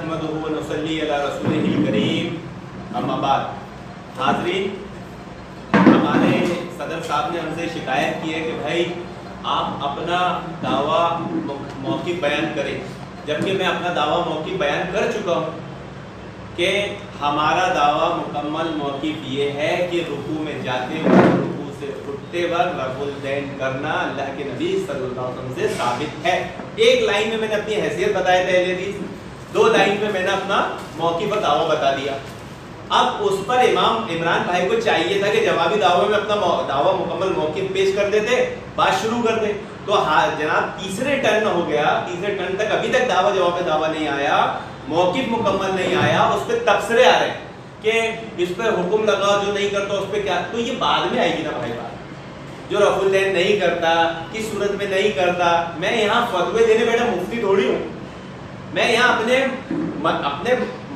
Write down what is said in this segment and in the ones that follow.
नहमदुहु व नुसल्ली अला रसूलिहिल करीम, अम्मा बाद। हाज़रीन, हमारे सदर साहब ने हमसे शिकायत की है कि भाई आप अपना दावा मौक़िफ़ बयान करें, जबकि मैं अपना दावा मौक़िफ़ बयान कर चुका हूँ कि हमारा दावा मुकम्मल मौक़िफ़ ये है कि रुकू में जाते वक्त, रुकू से उठते वक्त रफ़ुल दैन करना अल्लाह के नबी सल्लल्लाहु अलैहि वसल्लम से साबित है। एक लाइन में मैंने अपनी हैसियत बताई थी अहले हदीस, 2 लाइन में मैंने अपना मौक़िफ़ और दावा बता दिया। अब उस पर इमाम इमरान भाई को चाहिए था कि जवाबी दावे में अपना दावा मुकम्मल मौक़िफ़ पेश कर देते, बात शुरू कर दे। तो हाँ जनाब, तीसरे टर्न हो गया, तीसरे टर्न तक अभी तक दावा जवाब दावा नहीं आया, मौक़िफ़ मुकम्मल नहीं आया, उस पर तबसरे आ रहे हैं कि इस पर हुक्म लगाओ, जो नहीं करता उस पर क्या। तो ये बाद में आएगी ना भाई बात, जो रफ़ुल दैन नहीं करता, किस सूरत में नहीं करता। मैं यहाँ फतवे देने बैठा मुफ्ती थोड़ी हूँ, मैं यहाँ अपने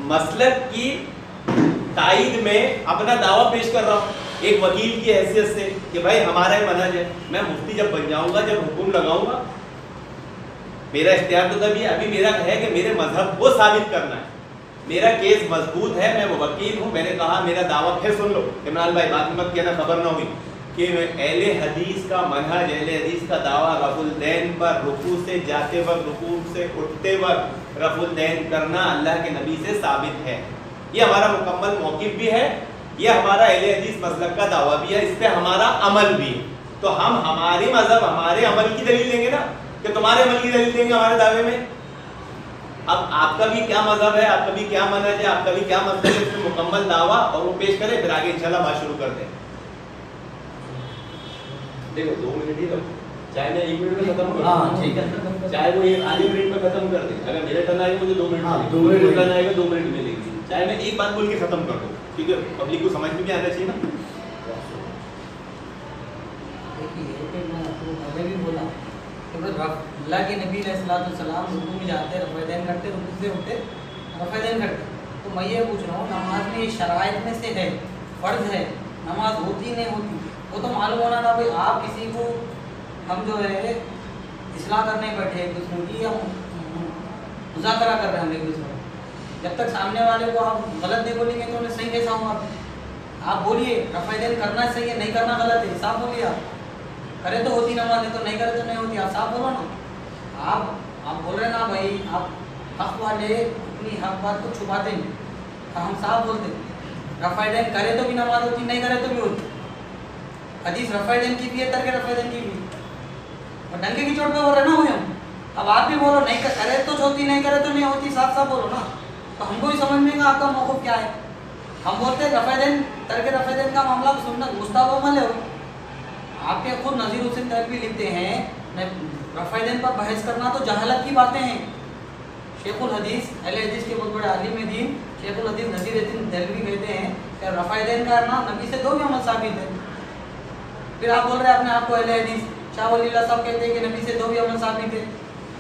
मसलक की ताईद में अपना दावा पेश कर रहा हूँ एक वकील की हैसियत से कि भाई हमारा ही मनहज है। मैं मुफ्ती जब बन जाऊंगा, जब हुक्म लगाऊंगा, मेरा इख्तियार तो तभी है। अभी मेरा है कि मेरे मजहब को साबित करना है, मेरा केस मजबूत है, मैं वो वकील हूँ। मैंने कहा मेरा दावा, फिर सुन लो इमरान भाई, बात मत कहना खबर ना हुई, कि अहले हदीस का मनहज, अहले हदीस का दावा रफ़ुल दैन पर रुकू से जाते वक्त, रुकू से उठते वक्त रफ़ुल दैन करना अल्लाह के नबी से साबित है। ये हमारा मुकम्मल मौक़िफ़ भी है, ये हमारा अहले हदीस मसलक का दावा भी है, इस पे हमारा अमल भी है। तो हम हमारे मजहब, हमारे अमल की दलील देंगे ना, कि तुम्हारे अमल की दलील देंगे हमारे दावे में। अब आपका भी क्या मजहब है, आपका भी क्या मनहज है, आपका भी क्या मसलक है, इसमें मुकम्मल दावा और वो पेश करें, फिर आगे इंशाल्लाह बात शुरू करते हैं। देखो 2 मिनट ही रखो, चाहे मैं 1 मिनट में खत्म कर दूं, ठीक है, चाहे वो आधे मिनट में खत्म कर दे। अगर मेरा टर्न आएगा मुझे 2 मिनट, 2 मिनट टर्न आएगा 2 मिनट मिलेगी, चाहे मैं एक बात बोल के खत्म कर दूं, क्योंकि पब्लिक को समझ में भी आना चाहिए ना। देखिए कि मैं आपको पहले भी बोला कि अल्लाह के नबी अलैहिस्सलाम रुकू में जाते, रफ़ा दैन करते, रुकू से उठते, रफ़ा दैन करते। तो मैं ये पूछ रहा हूँ, नमाज में ये शराइत में से है, फ़र्ज़ है, नमाज होती नहीं होती, वो तो मालूम होना ना। भाई आप किसी को, हम जो है इस्लाह करने बैठे एक दूसरे की, हम मुज़ाकरा कर रहे हैं एक दूसरे, जब तक सामने वाले को आप गलत नहीं बोलेंगे तो उन्हें सही कैसा होगा। आप बोलिए रफ़ा दैन करना सही है, नहीं करना गलत है, साफ बोलिए। आप करे तो होती नमाज, नहीं तो नहीं करे तो नहीं होती, आप साफ बोलो ना। आप बोल रहे ना भाई, आप हक वाले अपनी हक बात को छुपाते नहीं, तो हम साफ बोलते रफ़ा दैन करे तो भी नमाज होती, नहीं करे तो भी होती। हदीस रफ़ा दैन की भी है, तर्क रफ़ा दैन की भी, और डंके की चोट पे बोल रहे ना हुए हम। अब आप भी बोलो नहीं करे तो होती, नहीं करे तो नहीं होती, साफ साफ बोलो ना, तो हमको भी समझ में आपका मौक़िफ़ क्या है। हम बोलते हैं रफ़ा दैन, तर्क रफ़ा दैन का मामला सुनना मुस्ताहब अमल है। आपके खुद नज़ीर हुसैन तहलवी लिखते हैं, रफ़ा दैन पर बहस करना तो जहालत की बातें हैं। शेखुल हदीस, अहले हदीस के बहुत बड़े आलिम दीन शेखुल हदीस नज़ीर हुसैन तहलवी कहते हैं कि रफ़ा दैन करना नबी से 2 भी अमल साबित है। फिर आप बोल रहे हैं अपने आप को अहले हदीस। शाह वलील्लाह साहब कहते हैं कि नबी से 2 भी अमल साबित है।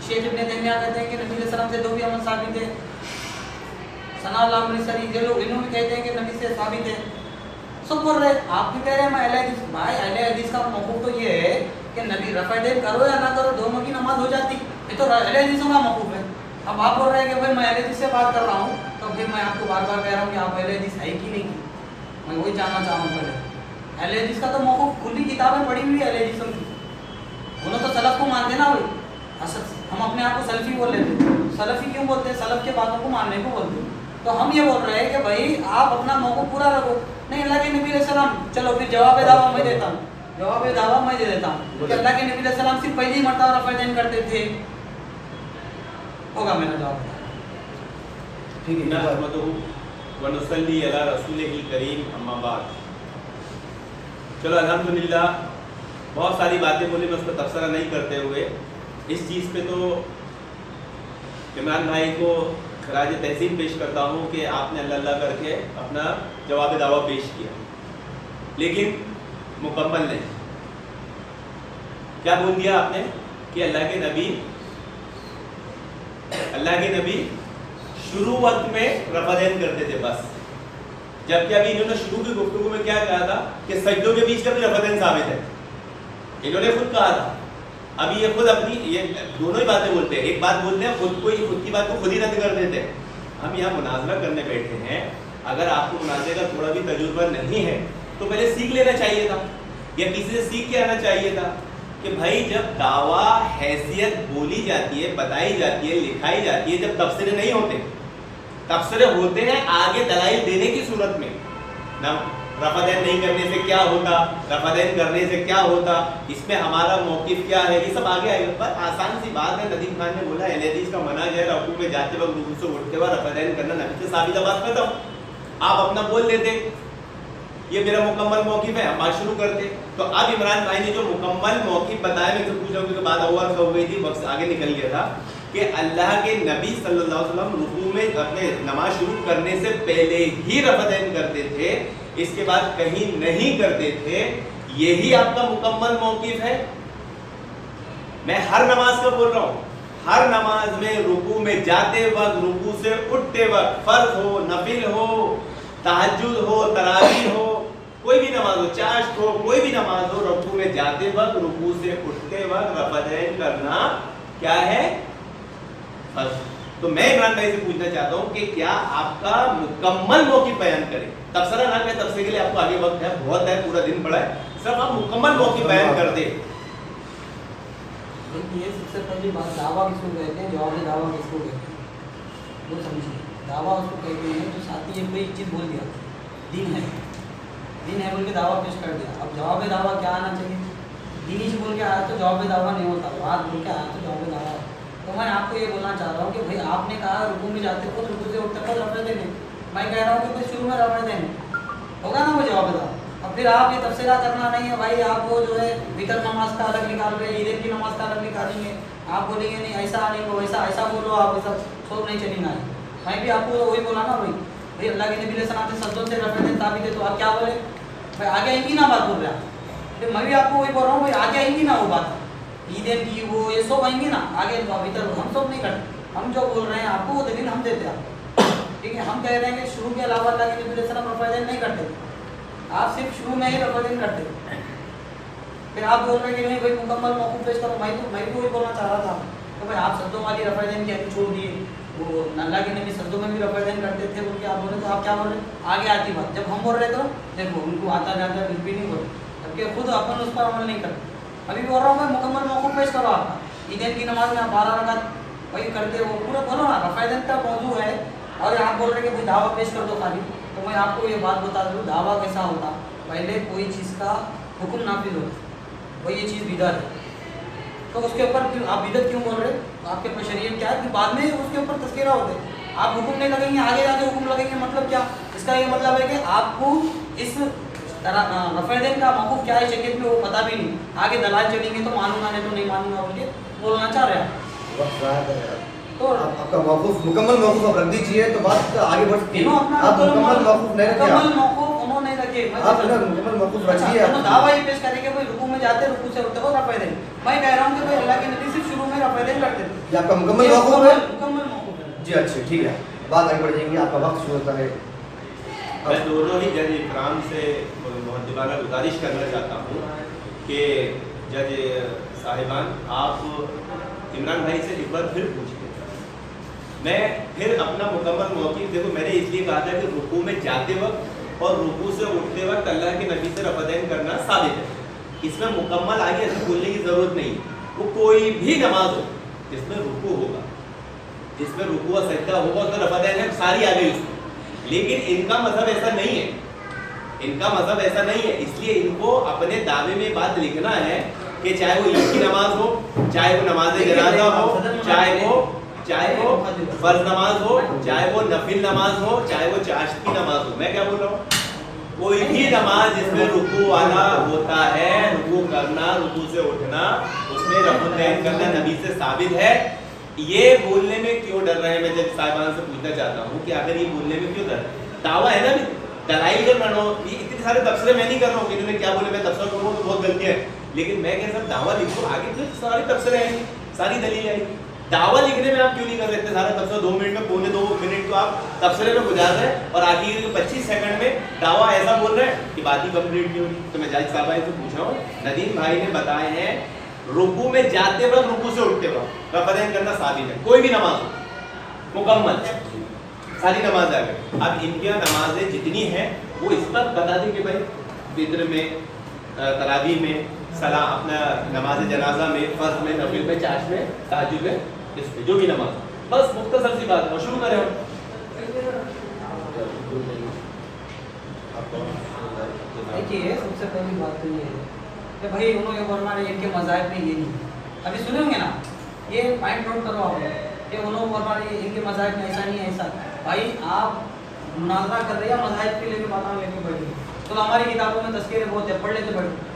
शेख इब्न तैमिया कहते हैं कि नबी सल्लल्लाहु अलैहि वसल्लम से 2 भी अमल साबित है। सनाउल्लाह अमृतसरी ये लोग, इन्होंने भी कहते हैं कि नबी से साबित है। सब बोल रहे, आप भी कह रहे हैं मैं अहले हदीस। भाई अहले हदीस का मौक़िफ़ तो ये है कि नबी रफ़ा दैन करो या ना करो, दोनों की नमाज हो जाती, ये तो अहले हदीसों का मौक़िफ़ है। अब आप बोल रहे हैं कि भाई मैं अहले हदीस से बात कर रहा हूँ, तो फिर मैं आपको बार बार कह रहा हूँ कि आप अहले हदीस है कि नहीं। मैं वही जानना चाह रहा हूँ पहले, अहले हदीस का तो मौक़िफ़ खुली किताबें पढ़ी हुई है अहले हदीसों की, उन्होंने तो सलफ़ को मानते ना भाई। हम अपने आप को सलफ़ी बोल लेते, सलफ़ी क्यों बोलते हैं? सलफ़ के बातों को मानने को बोलते। तो हम ये बोल रहे हैं कि भाई आप अपना मौक़िफ़ पूरा रखो। नहीं, अल्लाह के नबी अलैहिस्सलाम, चलो फिर जवाब दावा मैं देता हूँ, जवाब दावा मैं दे देता हूँ कि अल्लाह के नबी अलैहिस्सलाम सिर्फ पहली मरतबा रफ़ा दैन करते थे। होगा मेरा जवाब, ठीक है। नहमदुहु व नुसल्ली अला रसूलिहिल करीम, अम्मा बाद। चलो अल्हम्दुलिल्लाह, बहुत सारी बातें बोली, मैं उस पर तबसरा नहीं करते हुए इस चीज़ पे तो इमरान भाई को खराज तहसीन पेश करता हूँ कि आपने अल्लाह अल्लाह करके अपना जवाब दावा पेश किया, लेकिन मुकम्मल नहीं। क्या बोल दिया आपने कि अल्लाह के नबी शुरू वक्त में रफ़ा दैन करते थे बस, जबकि अभी इन्होंने शुरू की गुफ्तगू में क्या कहा था कि सजदों के बीच का भी रफ़ा दैन साबित है, इन्होंने खुद कहा था। अभी ये खुद अपनी ये दोनों ही बातें बोलते हैं, एक बात बोलते हैं खुद की बात को खुद ही रद्द कर देते हैं, ہم یہاں مناظرہ کرنے بیٹھے ہیں. اگر آپ کو مناظرے کا تھوڑا بھی تجربہ نہیں ہے تو پہلے سیکھ لینا چاہیے تھا, یا کسی سے سیکھ کے آنا چاہیے تھا کہ بھائی جب دعویٰ حیثیت بولی جاتی ہے, بتائی جاتی ہے, لکھائی جاتی ہے, جب تبصرے نہیں ہوتے, تبصرے ہوتے ہیں آگے دلائل دینے کی صورت میں. نہ رفع دین نہیں کرنے سے کیا ہوتا, رفع دین کرنے سے کیا ہوتا, اس میں ہمارا موقف کیا ہے, یہ سب آگے آئے گا. پر آسان سی بات ہے, ندیم خان نے بولا اہل حدیث کا منہج ہے رکوع میں جاتے وقت رکوع سے اٹھتے وقت رفع دین کرنا نبی سے ثابت ہے, بات ختم. آپ اپنا بول دیتے یہ میرا مکمل موقف ہے, ہم بات شروع کرتے. تو اب عمران بھائی نے جو مکمل موقف بتایا, میں سے پوچھ رہا ہوں کہ بعد اور ہو گئی تھی, وقت آگے نکل گیا تھا, کہ اللہ کے نبی صلی اللہ علیہ وسلم رکوع میں اپنے نماز شروع کرنے سے پہلے ہی رفع دین کرتے تھے, اس کے بعد کہیں نہیں کرتے تھے. یہی آپ کا مکمل موقف ہے. میں ہر نماز کا بول رہا ہوں, ہر نماز میں رکوع میں جاتے وقت, رکوع سے اٹھتے وقت, فرض ہو, نفل ہو, تہجد ہو, تراویح ہو, کوئی بھی نماز ہو, چاشت ہو, کوئی بھی نماز ہو, رکوع میں جاتے وقت, رکوع سے اٹھتے وقت رفع دین کرنا کیا ہے, فرض. تو میں عمران بھائی سے پوچھنا چاہتا ہوں کہ کیا آپ کا مکمل موقف بیان کریں, تبصرہ نہ کریں, تبصرے کے لیے آپ کو آگے وقت ہے, بہت ہے, پورا دن پڑا ہے, صرف آپ مکمل موقف بیان کر دیں. یہ سب سے پہلی بات, دعویٰ کس کو کہتے ہیں, جواب دعویٰ کس کو کہتے ہیں, وہ سمجھیے. دعویٰ اس کو کہتے ہیں جو ساتھی یہ کوئی چیز بول دیا, دین ہے, دین ہے بول کے دعویٰ پیش کر دیا. اب جواب دعویٰ کیا آنا چاہیے, دینی سے بول کے آیا تو جواب دعویٰ نہیں ہوتا, بات بول کے آیا تو جواب دعویٰ. تو میں آپ کو یہ بولنا چاہ رہا ہوں کہ بھائی آپ نے کہا رکوع میں جاتے خود رکوع سے اٹھتے خود رفع دینے, میں کہہ رہا ہوں کہ بھائی شروع میں رفع دینے ہوگا نا, وہ جواب دعویٰ. اور پھر آپ یہ تبصرہ کرنا نہیں ہے بھائی, آپ وہ جو ہے وطر نماز کا الگ نکال رہے ہیں, عیدین کی نماز کا الگ نکالیں گے, آپ بولیں گے نہیں ایسا نہیں ہو, ایسا بولو, آپ ایسا سوچ نہیں چلی نہ ہے. میں بھی آپ کو وہی بولا نا بھائی اللہ کے نبی علیہ السلام سے سجدوں سے رفع دین ثابت ہے, تو آپ کیا بولے بھائی آگے آئیں گی نا بات بول رہے ہیں. پھر میں بھی آپ کو وہی بول رہا ہوں بھائی آگے آئیں گی نا وہ بات, عیدین کی وہ یہ سب آئیں گی نا آگے, وطر ہم سب نہیں کرتے, ہم جو بول رہے ہیں آپ کو وہ دلیل ہم دیتے ہیں. ٹھیک ہے, ہم کہہ رہے ہیں کہ شروع کے علاوہ اللہ کے نبی علیہ السلام رفع دین نہیں کرتے, آپ صرف شروع میں ہی رفع دین کرتے. پھر آپ بول رہے ہیں کہ نہیں بھائی مکمل موقف پیش کرو. میں بھی وہی بولنا چاہ رہا تھا کہ بھائی آپ سجدوں والی رفع دین کی چھوڑ دیے, وہ اللہ کے نبی سجدوں میں بھی رفع دین کرتے تھے بول کے آپ بول رہے, تو آپ کیا بول رہے ہیں آگے آتی بات. جب ہم بول رہے تو دیکھو ان کو آتا جاتا ہے بھی نہیں بولے, جبکہ خود اپن اس پر عمل نہیں کرتے. ابھی بول رہا ہوں میں مکمل موقف پیش کرو آپ کا, عیدین کی نماز میں آپ 12 رکعت وہی کرتے ہو, پورا بولو نا, رفع دین کا موضوع ہے. اور آپ بول رہے ہیں کہ بھائی دعویٰ پیش کر دو خالی, تو میں آپ کو یہ بات بتا دوں دعویٰ کیسا ہوتا, پہلے کوئی چیز کا حکم نافذ ہوتا, وہ یہ چیز بدعت ہے, تو اس کے اوپر آپ بدعت کیوں بول رہے, آپ کے اوپر شریعت کیا ہے کہ بعد میں اس کے اوپر تذکرہ ہوتے, آپ حکم نہیں لگیں گے, آگے جا کے حکم لگیں گے. مطلب کیا, اس کا یہ مطلب ہے کہ آپ کو اس طرح رفع دین کا موقف کیا ہے شریعت میں وہ پتہ بھی نہیں, آگے دلائل چلیں گے تو مانوں گا نہیں تو نہیں مانوں گا بول کے بولنا چاہ رہے ہیں. تو آپ کا موقف مکمل موقف آپ رکھ دیجیے تو بات آگے بڑھ سکتی ہے. آپ مکمل موقف نہیں رکھے, مکمل موقف انہوں نے رکھے, آپ مکمل موقف رکھیے. آپ دعویٰ یہ پیش کریں کہ بھائی رکوع میں جاتے رکوع سے اٹھتے ہو رفع دین. میں کہہ رہا ہوں کہ بھائی اللہ کے نبی صرف شروع میں رفع دین کرتے تھے, یہ آپ کا مکمل موقف ہے. مکمل موقف ہے جی اچھا ٹھیک ہے, بات آگے بڑھ جائیں گے, آپ کا وقت شروع ہوتا ہے. میں دونوں ہی جج اکرام سے محترمانہ گزارش کرنا چاہتا ہوں کہ جج صاحبان آپ عمران بھائی سے ایک بار پھر پوچھیں. میں پھر اپنا مکمل موقف, دیکھو میں نے اس لیے کہا تھا کہ رکوع میں جاتے وقت اور رکوع سے اٹھتے وقت اللہ کے نبی سے رفع دین کرنا ثابت ہے, اس میں مکمل آگے ایسے بولنے کی ضرورت نہیں. وہ کوئی بھی نماز ہو جس میں رکوع ہوگا, جس میں رکوع و سجدہ ہوگا, اس میں رفع دین ہے, ساری آ گئی اس میں. لیکن ان کا مذہب ایسا نہیں ہے, ان کا مذہب ایسا نہیں ہے, اس لیے ان کو اپنے دعوے میں بات لکھنا ہے کہ چاہے وہ عید کی نماز ہو, چاہے وہ نماز جنازہ ہو, چاہے وہ فرض نماز ہو, چاہے وہ نفل نماز ہو, چاہے وہ چاشت کی نماز ہو. میں کیا بول رہا ہوں, کوئی بھی نماز جس میں رکوع والا ہوتا ہے, رکوع کرنا, رکوع سے اٹھنا, اس میں رفع دین کرنا نبی سے ثابت ہے. یہ بولنے میں کیوں ڈر رہے ہیں, میں جج صاحبان سے پوچھنا چاہتا ہوں کہ آخر یہ بولنے میں کیوں ڈر رہے ہیں. دعویٰ ہے نا, دلائل کر رہا ہوں, یہ اتنے سارے تبصرے میں نہیں کر رہا ہوں کہ انہوں نے کیا بولے میں تبصرہ کروں تو بہت غلطی ہے, لیکن میں کہ سب دعویٰ لکھوں, آگے تو سارے تبصرے آئیں گے, ساری دلیل آئیں گی. دعویٰ لکھنے میں آپ کیوں نہیں کر رہے, سارا تبصرہ 2 منٹ میں, پونے 2 منٹ تو آپ تبصرے میں گزار رہے ہیں, اور آخر 25 سیکنڈ میں دعویٰ ایسا بول رہے ہیں کہ بات ہی کمپلیٹ نہیں ہوگی. تو میں جج صاحب سے پوچھا ہوں, ندیم بھائی نے بتائے ہیں رکوع میں جاتے وقت, رکوع سے اٹھتے وقت رفع دین کرنا ثابت ہے, کوئی بھی نماز ہو مکمل. सारी नमाज आ गई। अब इनकी नमाजें जितनी हैं वो इस पर बता दें कि भाई वित्र में, तरावी में, सला अपना नमाज जनाजा में, फर्ज में, नफिल में, चाश में, ताजुद में, इस पे जो भी नमाज, बस मुख्तसर सी बात है। शुरू करें हम। देखिए सबसे पहली बात तो ये है कि भाई उन्होंने बोलना है इनके मज़ाहिब में ये नहीं। अभी सुने होंगे ना, ये पॉइंट नोट करो आप कि उन्होंने बोलना है इनके मज़ाहिब में ऐसा नहीं है ऐसा। भाई आप मुनाजरा कर रहे हैं मज़ाहिब के लिए भी बात लेके बैठे, तो हमारी किताबों में तस्कीरें बहुत है, पढ़ लेते बैठे।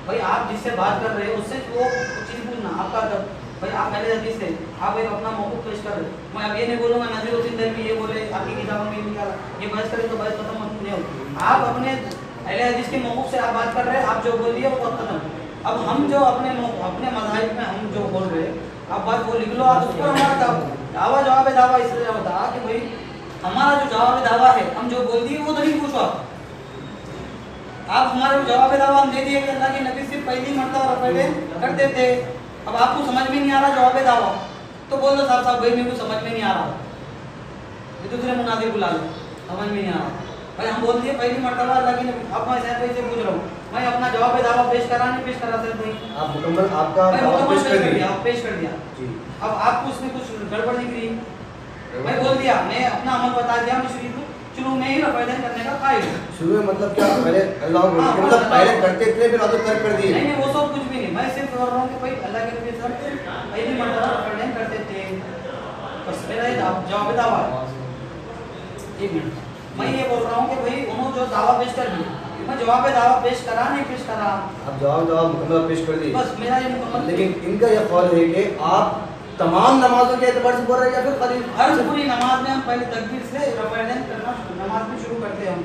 भाई आप जिससे बात कर रहे हो उससे वो चीज़ पूछना आपका अदब। भाई आप पहले हदीस से आप एक अपना मौक़िफ़ पेश कर रहे हो। मैं अब ये नहीं बोलूँगा नज़ीरुद्दीन देलवी ये बोले आपकी किताबों में नहीं निकाला, ये बहस करें तो बहस खत्म नहीं होती। आप अपने अहले हदीस के मौक़िफ़ से आप बात कर रहे हैं, आप जो बोल दिए वो खत्म। अब हम जो अपने मज़ाहिब में हम जो बोल रहे हैं आप बात वो लिख लो, आप उस पर हमारा दावा जवाब दावा इसलिए होता कि भाई हमारा जो जवाब दावा है हम जो बोल दिए वो तो नहीं पूछो आप हमारे जवाब दावा हम दे दिए कि अल्लाह के नबी सिर्फ पहली मरतबा रफ़ैदैन करते थे। अब आपको समझ में नहीं आ रहा जवाब दावा तो बोल दो साहब भाई मेरे को समझ में नहीं आ रहा, ये दूसरे मुनाजिर बुला लो, समझ में नहीं आ रहा। भाई हम बोल दिए पहली मरतबा अल्लाह के नबी। अब मैं सैयद भाई से पूछ रहा हूँ, मैं अपना जवाब दावा पेश करा नहीं पेश करा सैयद भाई? आप मुकम्मल आपका मैं जवाब मुकम्मल पेश कर दिया। पेश कर दिया जी। अब आपको उसमें कुछ गड़बड़ नहीं करी, मैं बोल दिया, मैं अपना अमल बता दिया, मैं शुरू में ही रफ़ैदैन करने का कायल हूं। शुरू में मतलब क्या पहले अल्लाह को हाँ, मतलब हाँ, पहले हाँ। करते थे फिर आदत तर्क कर दिए। नहीं वो सब कुछ भी नहीं, मैं सिर्फ बोल रहा हूँ कि भाई अल्लाह के नबी सब पहली मरतबा रफ़ैदैन करते थे, बस मेरा ये जवाब दावा है। एक मिनट, मैं ये बोल रहा हूँ कि भाई उन्होंने जो दावा पेश कर दिया, मैं जवाब दावा पेश करा नहीं पेश करा, आप जवाब मुकम्मल पेश कर दिए। बस मेरा ये मुकम्मल। लेकिन इनका यह ख्याल है कि आप तमाम नमाजों के एतबार से बोल रहे हैं या फिर खाली हर पूरी नमाज में हम पहले तकबीर से रफ़ैदैन करना नमाज में शुरू करते हैं हम।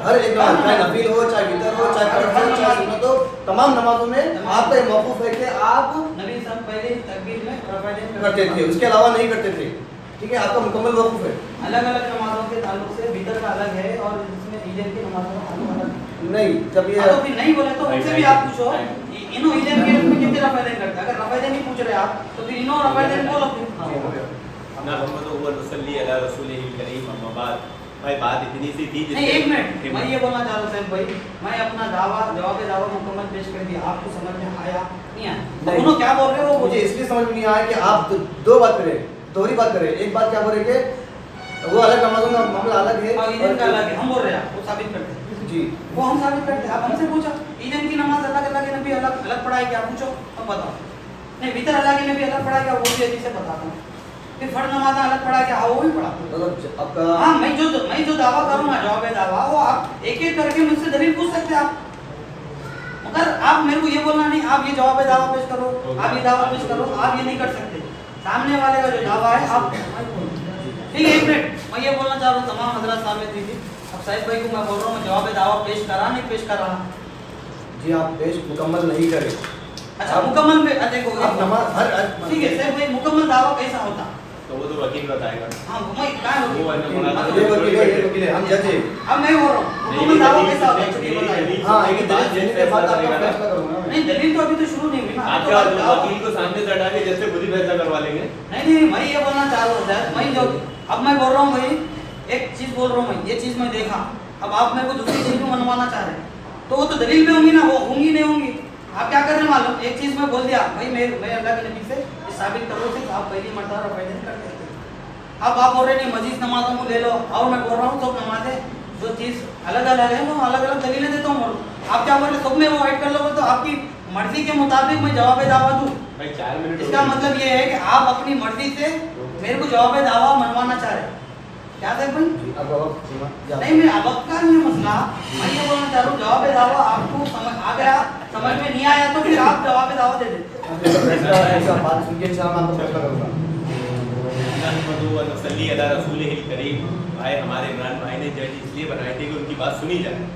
हर एक नमाज चाहे नफिल हो चाहे वितर हो चाहे फर्ज हो चाहे सुन्नत हो, तमाम नमाजों में आपका ये मौक़ूफ़ है कि आप नबी साहब पहले तकबीर में रफ़ैदैन करते थे, उसके अलावा नहीं करते थे। ठीक है, आपका मुकम्मल मौक़ूफ़ है। अलग अलग नमाजों के ताल्लुक से वितर का अलग है और इसमें ईद की नमाजों का ताल्लुक अलग है। नहीं जब ये तो फिर नहीं बोले तो उनसे भी आप पूछो इन्हों ईद के में कितने रफ़ैदैन करते हैं। अगर रफ़ैदैन नहीं पूछ रहे आप तो फिर इन्हों रफ़ैदैन बोलो फिर। ना मोहम्मद हुआ नसल्ली अला रसूलिहिल करीम, अम्मा बाद। भाई बात इतनी सी थी नहीं एक मिनट, मैं ये बोलना चाह रहा हूँ साहब भाई, मैं अपना जवाब दावा मुकम्मल पेश कर दिया, आपको समझ में आया नहीं आया? उन्होंने क्या बोल रहे हो वो मुझे इसलिए समझ में नहीं आया कि आप दो बात करें, दोहरी बात करें। एक बात क्या बोल रहे कि वो अलग नमाजों का मामला अलग है और ईद का अलग है, हम बोल रहे हैं वो साबित करते हैं जी, वो हम साबित करते हैं। आप हमसे पूछा ईद की नमाज अल्लाह के नबी अलग अलग पढ़ाई क्या, पूछो हम बताओ। नहीं वितर अल्लाह के नबी अलग पढ़ाई क्या, वो भी हदीस से बताता हूँ। फिर फर्ज नमाज अलग पढ़ा क्या, वो भी पढ़ा। मतलब आपका हाँ मैं जो दावा करूँगा जवाब दावा वो आप एक एक करके मुझसे दलील पूछ सकते हैं आप, मगर आप मेरे को ये बोलना नहीं आप ये जवाब दावा पेश करो, आप ये दावा पेश करो, आप ये नहीं कर सकते। सामने वाले का जो दावा है आप ठीक है। एक मिनट, मैं ये बोलना चाह रहा हूँ तमाम हजरात सामने दीजिए। अब साहिब भाई को मैं बोल रहा हूँ मैं जवाब दावा पेश करा नहीं पेश कर रहा जी, आप पेश मुकम्मल नहीं करें। अच्छा मुकम्मल में देखो आप नमाज हर ठीक है साहिब भाई, मुकम्मल दावा कैसा होता? तो वो तो वकील बताएगा। हाँ मैं क्या वो वाला मुनाज़ा ये वकील है, हम जज हैं। अब मैं बोल रहा हूँ मुकम्मल दावा कैसा होता है, चलिए बताइए। हाँ एक बात देने के बाद आपका फैसला करूंगा मैं। नहीं दलील तो अभी तो शुरू नहीं हुई ना। आप क्या वकील को सामने से हटा के जैसे खुद ही फैसला करवा लेंगे? नहीं मैं ये बोलना चाह रहा हूँ सर, मैं जो अब मैं बोल रहा हूँ भाई एक चीज़ बोल रहा हूँ मैं, ये चीज़ मैं देखा, अब आप मेरे को दूसरी चीज़ में मनवाना चाह रहे हैं तो वो तो दलील में होंगी ना, वो होंगी नहीं होंगी। आप क्या कर रहे हैं मालूम, एक चीज़ मैं बोल दिया भाई मैं अल्लाह के नबी से साबित करो सिर्फ आप पहली मरतबा रफ़ैदैन करते थे। अब आप बोल रहे नहीं मजीद नमाजों को ले लो, और मैं बोल रहा हूँ सब नमाजें जो चीज़ अलग अलग है वो अलग अलग दलीलें देता हूँ। आप क्या बोल रहे सब में वो ऐड कर लोगे तो आपकी मर्जी के मुताबिक मैं जवाब दावा दूँ। भाई 4 मिनट इसका मतलब ये है कि आप अपनी मर्जी से मेरे को जवाब दावा मनवाना चाह रहे हैं क्या सर भाई? अब नहीं मैं अब का नहीं मसला, मैं ये बोलना चाह रहा हूँ जवाब दावा आपको समझ आ गया, समझ में नहीं आया तो फिर आप जवाब दावा दे देते। ऐसा बात सुन के इंशाअल्लाह मैं आपको फैसला करूंगा। नहमदुहु व नसल्ली अला रसूलिहिल करीम। भाई हमारे इमरान भाई ने जज इसलिए बनाए थे कि उनकी बात सुनी जाए,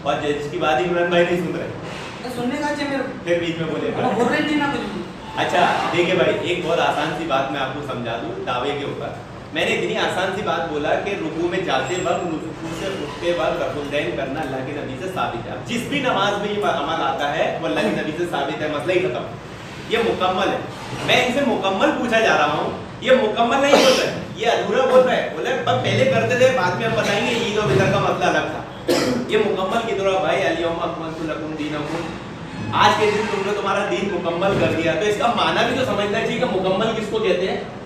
और जज की बात ही इमरान भाई नहीं सुन रहे, सुनने का चाहिए मेरे फिर बीच में बोले। बोल रहे थे ना कुछ भी। अच्छा देखिए भाई, एक बहुत आसान सी बात मैं आपको समझा दूं दावे के ऊपर। मैंने इतनी आसान सी बात बोला कि रुकू में जाते वक्त रुकू से उठते वक्त रफ़ुलदैन करना अल्लाह के नबी से साबित है। अब जिस भी नमाज में ये अमल आता है वो अल्लाह के नबी से साबित है, मसला ही खत्म, ये मुकम्मल है। मैं इनसे मुकम्मल पूछा जा रहा हूँ, ये मुकम्मल नहीं बोल रहे, ये अधूरा बोल रहे हैं। बोले पहले करते थे, बाद में हम बताएंगे ईद और वितर का मसला अलग था। ये मुकम्मल की तरह भाई अल-यौमा अकमलतु लकुम दीनकुम, आज के दिन तुमने तुम्हारा दीन मुकम्मल कर दिया। तो इसका माना भी तो समझना चाहिए कि मुकम्मल किसको कहते हैं।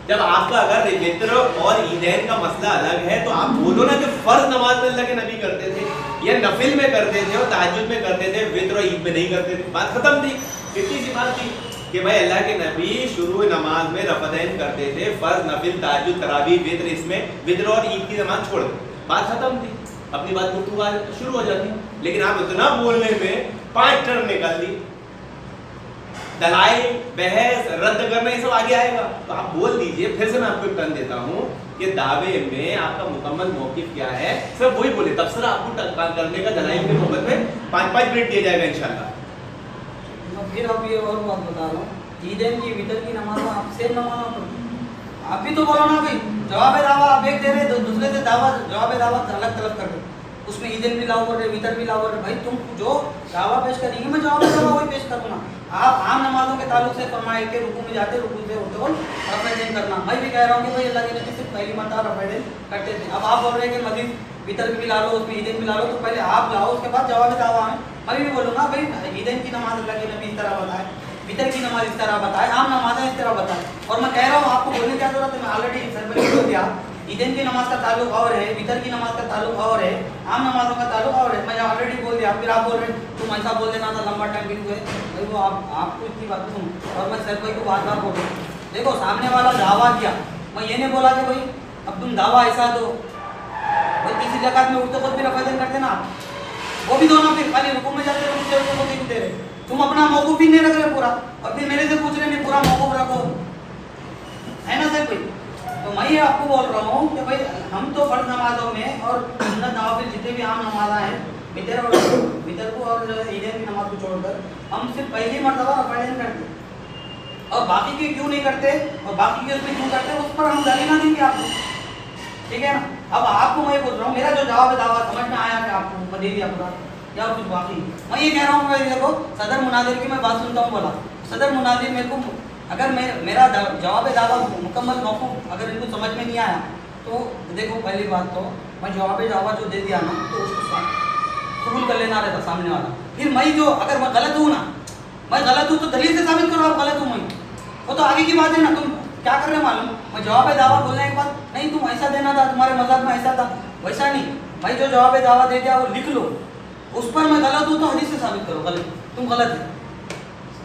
जब आपका अगर वितर और ईदैन का मसला अलग है तो आप बोलो ना कि फर्ज नमाज में अल्लाह के नबी करते थे या नफिल में करते थे और तहज्जुद में करते थे, वितर और ईद में नहीं करते थे। बात खत्म थी, कितनी सी बात थी कि भाई अल्लाह के नबी शुरू नमाज में रफ़दैन करते थे, फर्ज नफिल तहज्जुद तरावीह वितर, इसमें वितर और ईद की नमाज छोड़ दे, बात खत्म थी, अपनी बात गुफ्तगू शुरू हो जाती। लेकिन आप इतना बोलने में 5 टर्म निकाल दी, दलाइल बहस रद्द करना ये सब आगे आएगा। तो आप बोल दीजिए, फिर से मैं आपको एक टर्न देता हूँ कि दावे में आपका मुकम्मल मौक़िफ़ क्या है, सब वही बोले, तबसरा आपको करने का दलाइल के मोहब्बत में 5-5 मिनट दिया जाएगा इंशाल्लाह। फिर अब ये और बात बता रहा हूँ, ईदैन की वितर की नमाज में आप सेम नमाज पढ़ो। आप भी तो बोलो ना भाई, जवाब दावा आप एक दे रहे, दूसरे से दावा जवाब दावा अलग तलब कर रहे, उसमें ईदैन भी लाओ कर रहे, वितर भी लाओ कर रहे। भाई तुम जो दावा पेश करेंगे मैं जवाब दावा वही पेश करूँगा। आप आम नमाजों के ताल्लुक से फरमाए कि रुकू में जाते, रुकू से उठते और रफ़दैन करना। मैं भी कह रहा हूँ कि भाई अल्लाह के नबी सिर्फ पहली मरतबा रफ़दैन करते थे। अब आप बोल रहे हैं कि मजीद वितर भी ला लो, उसमें ईदैन भी ला लो, तो पहले आप लाओ, उसके बाद जवाब दावा है। मैं भी बोलूँगा भाई ईदैन की नमाज अल्लाह के नबी इस तरह बताए, वितर की नमाज इस तरह बताए, आम नमाज़ें इस तरह बताए। और मैं कह रहा हूँ आपको बोलने की क्या जरूरत है, मैं ऑलरेडी सर पे बोल दिया। ईदैन की नमाज का ताल्लुक और है, वितर की नमाज का ताल्लुक और है, आम नमाजों का ताल्लुक और है, मैं ऑलरेडी बोल दिया। फिर आप बोल रहे तुम ऐसा बोल देना था, लंबा टाइम क्यों हुए भाई, वो आपको इतनी बात सुन। और मैं सर भाई को बार बार बोल रहा हूँ, देखो सामने वाला दावा किया, मैं ये नहीं बोला कि भाई अब तुम दावा ऐसा दो, भाई तीसरी रकात में उठते खुद भी रफ़दैन करते ना आप, वो भी दो ना, फिर खाली रुकू में जाते रुकू दे रहे, तुम अपना मौकूफ भी नहीं रख रहे पूरा, और फिर मेरे से पूछ रहे नहीं पूरा मौकूफ रखो, है ना सर भाई। तो मैं ये आपको बोल रहा हूँ कि भाई हम तो फर्ज नमाजों में और सुन्नत नवाफिल जितने भी आम नमाज़ा हैं, वितर को और ईदैन की नमाज को छोड़कर हम सिर्फ पहली मरतबा रफ़दैन करते, और बाकी के क्यों नहीं करते और बाकी के उसमें क्यों करते, उस पर हम दलील ना देंगे आपको, ठीक है ना। अब आपको मैं बोल रहा हूँ, मेरा जो जवाब दावा समझ में आया कि आपको मैं दे दिया पूरा या कुछ बाकी। मैं ये कह रहा हूँ भाई देखो, सदर मुनादिर की मैं बात सुनता हूँ, बोला सदर मुनादिर मेरे को अगर मेरा जवाब दावा मुकम्मल मौक़ूफ़ अगर इनको समझ में नहीं आया तो देखो पहली बात तो मैं जवाब दावा जो दे दिया ना तो उसको कबूल कर लेना रहता सामने वाला। फिर मैं जो अगर मैं गलत हूँ ना, मैं गलत हूँ तो दलील से साबित करो आप गलत हूँ, मैं वो तो आगे की बात है ना। तुम क्या कर रहे हो मालूम, मैं जवाब दावा बोलने के बाद नहीं तुम ऐसा देना था, तुम्हारे मज़हब में ऐसा था, वैसा नहीं, भाई जो जवाब दावा दे दिया वो लिख लो, उस पर मैं गलत हूँ तो हदीस से साबित करो गलत, तुम गलत है,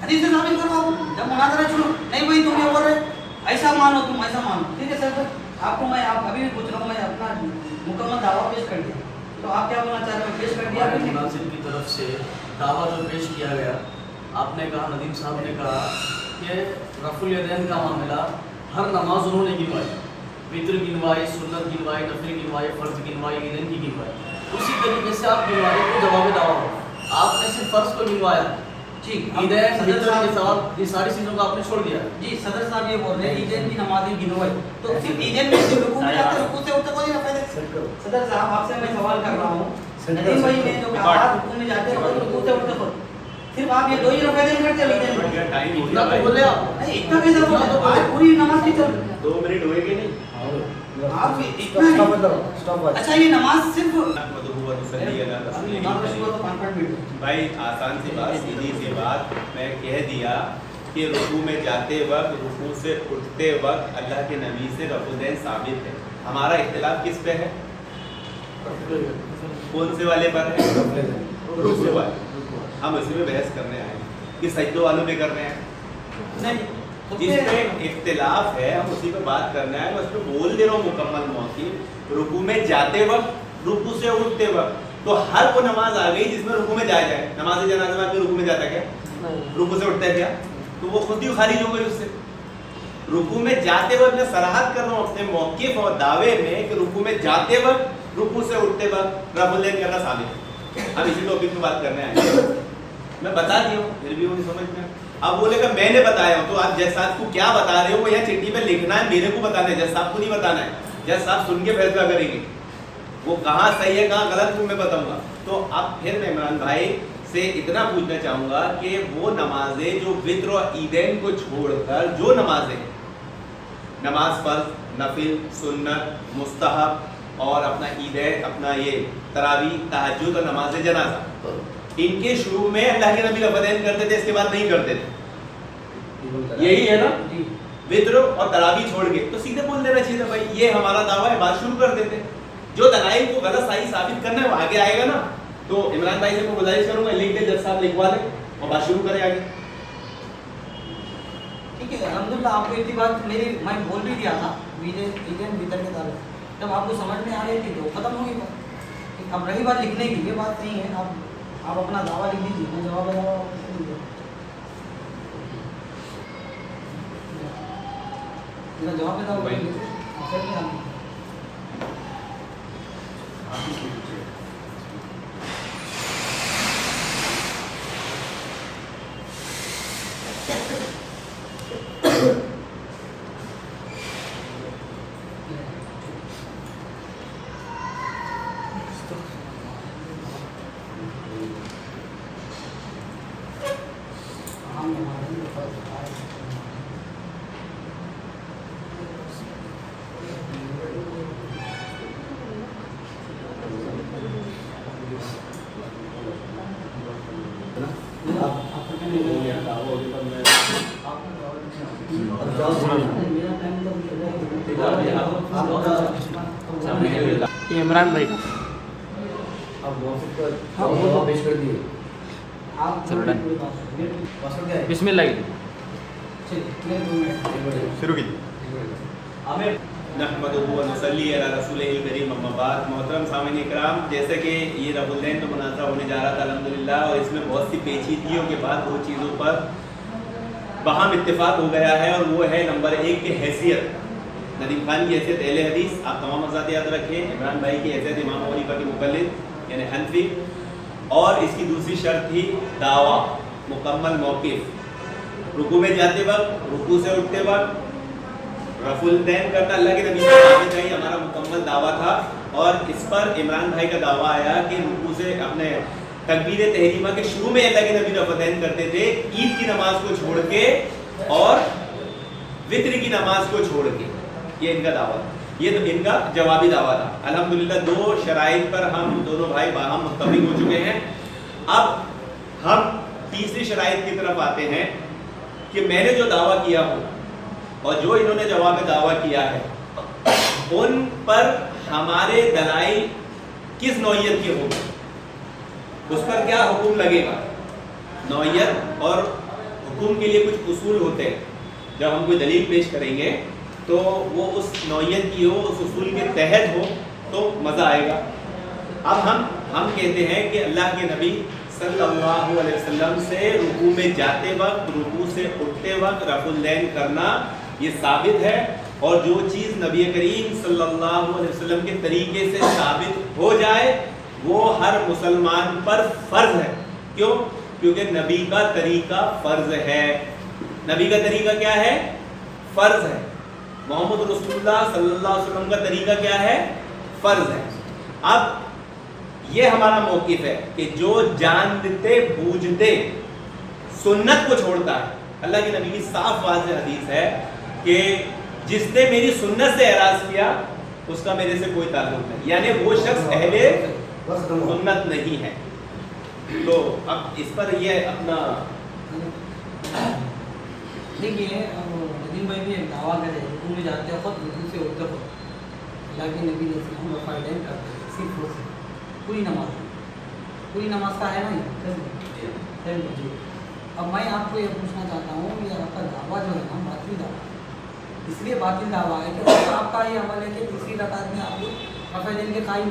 हदीस से साबित करो। आप जब मुनाज़रा छोड़ो, नहीं भाई तुम ये बोल रहे ऐसा मानो, तुम ऐसा मानो, ठीक है सर। आपको मैं आप अभी भी पूछ रहा हूँ, मैं अपना मुकम्मल दावा पेश कर दिया, तो आप क्या बोलना चाह रहे हो, पेश कर दिया मुनाज़िर की तरफ से दावा जो पेश किया गया, आपने कहा, नदीम साहब ने कहा कि रफ़ुल यदैन का मामला हर नमाज उन्होंने गिनवाई, वितर गिनवाई, सुन्नत गिनवाई, नफिल गिनवाई, फ़र्ज गिनवाई, ईदैन की गिनवाई, उसी तरीके से आप गिनवाई को जवाब दावा हो, आपने सिर्फ फ़र्ज को गिनवाया, ठीक, ईदैन वितर के साथ ये सारी चीज़ों को आपने छोड़ दिया। जी सदर साहब ये बोल रहे हैं ईदैन की नमाज़ें गिनवाई, तो सिर्फ ईदैन में जो रुकू में जाते रुकू से उठते कोई रफ़दैन। सदर साहब आपसे मैं सवाल कर रहा हूँ, नदीम भाई ने जो कहा रुकू में जाते और रुकू से उठते खुद, सिर्फ आप ये दो ही रफ़दैन करते हो ईदैन में, टाइम इतना तो बोले आप, नहीं इतना कैसे बोले, आज पूरी नमाज की चल 2 मिनट हुए कि नहीं, आप इतना अच्छा ये नमाज सिर्फ भाई आसान सी बात, सीधी सी बात, मैं कह दिया कि रुकू में जाते वक्त, रुकू से उठते वक्त अल्लाह के नबी से रफ़दैन साबित है। हमारा इख्तिलाफ किस पे है, कौन से वाले पर है, रुकू वाले। हम इसी में बहस करने आए कि सजदों वालों पे कर रहे हैं, नहीं जिसमें इख्तिलाफ है हम उसी पे बात करना है। मैं उस पर बोल दे रहा हूँ मुकम्मल मौक़िफ़, रुकू में जाते वक्त, रुकू से उठते वक्त, तो हर वो नमाज आ गई जिसमें रुकू में जाया जाए। नमाज जनाज़ा में आदमी रुकू में जाता क्या, रुकू से उठता है क्या, तो वो खुद ही खारिज हो गई उससे। रुकू में जाते वक्त मैं सराहत कर रहा हूँ अपने मौक़िफ़ और दावे में कि रुकू में जाते वक्त, रुकू से उठते वक्त रफ़ुल यदैन करना साबित है। हम इसी टॉपिक में बात करने आए, मैं बता दिया हूँ, फिर भी वो नहीं समझ में। अब बोलेगा मैंने बताया हूँ, तो आप जज साहब को क्या बता रहे हो वो यहाँ चिट्ठी पे लिखना है, मेरे को बताना है, जज साहब को नहीं बताना है। जज साहब सुन के फैसला करेंगे वो कहाँ सही है कहाँ गलत, वो मैं बताऊंगा। तो अब फिर मैं इमरान भाई से इतना पूछना चाहूँगा कि वो नमाजें जो वित्र और ईदैन को छोड़कर जो नमाजें, नमाज फर्ज, नफिल, सुन्नत, मुस्तहब और अपना ईद, अपना ये तरावी, तहज्जुद और नमाज जनाजा, इनके शुरू में अल्लाह के नबी लफ़ज़ैन करते थे, इसके बाद नहीं करते थे। यही है ना, वित्र और तरावी छोड़ के तो सीधे बोल देना चाहिए था भाई ये हमारा दावा है, बात शुरू कर देते। जो दलाइल को गलत सही साबित करना है वो आगे आएगा ना। तो इमरान भाई से मैं गुजारिश करूंगा लिख दे, जज साहब लिखवा लें और बात शुरू करें आगे। ठीक है, अल्हम्दुलिल्लाह आपको इतनी बात मैं बोल भी दिया था भीतर के ताल्लुक, जब आपको समझ में आ रही थी तो खत्म होगी बात। अब रही बात लिखने की, ये बात नहीं है, आप अपना दावा लिख दीजिए, मैं जवाब ये इमरान भाई अब वो पेश कर दिए। चलो डन। पासवर्ड क्या है? बिस्मिल्लाह शुरू कीजिए। नहमदुहु व नुसल्ली अला रसूलिहिल करीम, अम्मा बाद। मोहतरम सामीन इकराम, जैसे कि ये रबुलदैन तो मुनाज़रा होने जा रहा था अल्हम्दुलिल्लाह, और इसमें बहुत सी पेचीदगियों के बाद दो चीज़ों पर बहाम इत्तेफाक हो गया है, और वो है नंबर 1 की हैसियत, नदीम खान की हैसियत अहले हदीस, आप तमाम मज़ात याद रखें। इमरान भाई की हैसियत इमाम अबू हनीफा के मुक़ल्लिद यानी हनफी, और इसकी दूसरी शर्त थी दावा, मुकम्मल मौक़िफ़, रुकू में जाते वक्त, रुकू से उठते वक्त रफुल दैन करना अल्लाह के नबी से साबित है, हमारा मुकम्मल दावा था। और इस पर इमरान भाई का दावा आया कि रुकू से अपने तकबीर तहरीमा के शुरू में अल्लाह के नबी रफुल दैन करते थे, ईद की नमाज को छोड़ के और वित्र की नमाज को छोड़ के, ये इनका दावा था। ये तो इनका जवाबी दावा था। अल्हम्दुलिल्लाह दो शराइत पर हम दोनों भाई बाहम मुत्तफिक हो चुके हैं। अब हम तीसरी शराइत की तरफ आते हैं कि मैंने जो दावा किया हो और जो इन्होंने जवाब दावा किया है, उन पर हमारे दलाइल किस नौइयत के होंगे, उस पर क्या हुक्म लगेगा। नौइयत और हुक्म के लिए कुछ उसूल होते हैं, जब हम कोई दलील पेश करेंगे तो वो उस नौइयत की हो, उस उसूल के तहत हो तो मज़ा आएगा। अब हम कहते हैं कि अल्लाह के नबी सल्लल्लाहु अलैहि वसल्लम से रुकू में जाते वक्त, रुकू से उठते वक्त रफुल दैन करना ये साबित है, और जो चीज़ नबी करीम सल्लल्लाहु अलैहि वसल्लम के तरीके से साबित हो जाए वो हर मुसलमान पर फ़र्ज है। क्यों? क्योंकि नबी का तरीका फ़र्ज है। नबी का तरीका क्या है? फ़र्ज है। मोहम्मद रसूलुल्लाह सल्लल्लाहु अलैहि वसल्लम का तरीका क्या है? फ़र्ज है। अब ये हमारा मौक़िफ़ है कि जो जानते बूझते सुन्नत को छोड़ता है, अल्लाह के नबी की साफ वाज़ेह हदीस है कि जिसने मेरी सुन्नत से एराज़ किया उसका मेरे से कोई ताल्लुक नहीं, यानी वो शख्स अहले सुन्नत नहीं है। तो अब इस पर ये अपना देखिए, नदीम भाई भी एक दावा करे, रुकू में जाते खुद, रुकू से उठते खुद अल्लाह के नबी ने फ़ायदा करते हैं सिर्फ वो से पूरी नमाज का है ना ये। अब मैं आपको ये पूछना चाहता हूँ, ये आपका दावा जो है ना बातिल दावा, इसलिए बातिल दावा है कि आपका ये अमल है कि दूसरी रकात में आप रफ़ा दिन के कायम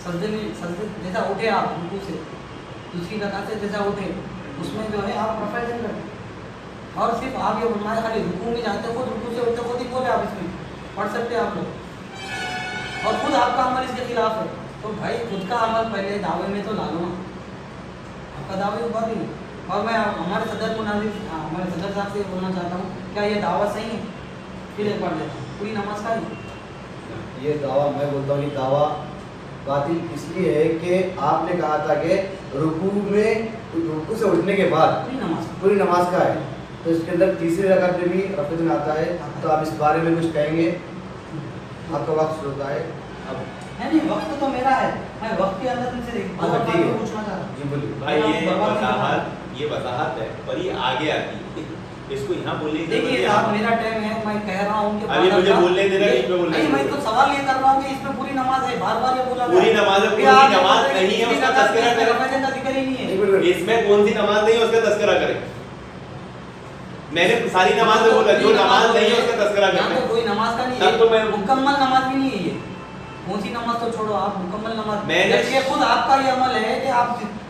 सजदे जैसा उठे आप रुकू से, दूसरी रकात से जैसा उठे उसमें जो है आप रफ़ा दिन करें, और सिर्फ आप ये फरमाया खाली रुकू में जाते खुद, रुकू से उठते खुद ही बोले आप इसमें पढ़ सकते हैं आप लोग, और खुद आपका अमल इसके खिलाफ है। तो भाई खुद का अमल पहले दावे में तो ला लो ना, आपका दावे तो बात ही। और मैं हमारे सदर साहब से बोलना चाहता हूँ, क्या ये दावा सही है? फिर एक बार लेता हूँ, पूरी नमाज का ही ये दावा, मैं बोलता हूँ ये दावा बातिल इसलिए है कि आपने कहा था कि रुकू से उठने के बाद पूरी नमाज का है, तो इसके अंदर तीसरी रकात में भी रफ़ा दिन आता है, तो आप इस बारे में कुछ कहेंगे? آپ کا وقت شروع ہوتا ہے اب نہیں وقت تو میرا ہے, میں وقت کے اندر ان سے اچھا ٹھیک ہے پوچھنا چاہ رہا ہوں. جی بولیے. بھائی یہ وضاحت ہے پر یہ آگے آتی ہے, اس کو یہاں بولنے کی دیکھیے صاحب میرا ٹائم ہے, میں کہہ رہا ہوں کہ ابھی مجھے بولنے دے رہا ہے, اس میں بولنے نہیں, میں تو سوال یہ کر رہا ہوں کہ اس میں پوری نماز ہے, بار بار یہ بولا پوری نماز ہے, پوری نماز نہیں ہے اس کا تذکرہ کریں, کا ذکر ہی نہیں ہے. اس میں کون سی نماز نہیں ہے اس کا تذکرہ کریں. میں نے ساری نماز میں بولا جو نماز نہیں ہے اس کا تذکرہ یہاں کریں. تو کوئی نماز کا نہیں تب تو میں ہے, مکمل نماز بھی نہیں ہے یہ. کون سی نماز تو چھوڑو آپ, مکمل نماز میں نے یہ خود آپ کا یہ عمل ہے کہ آپ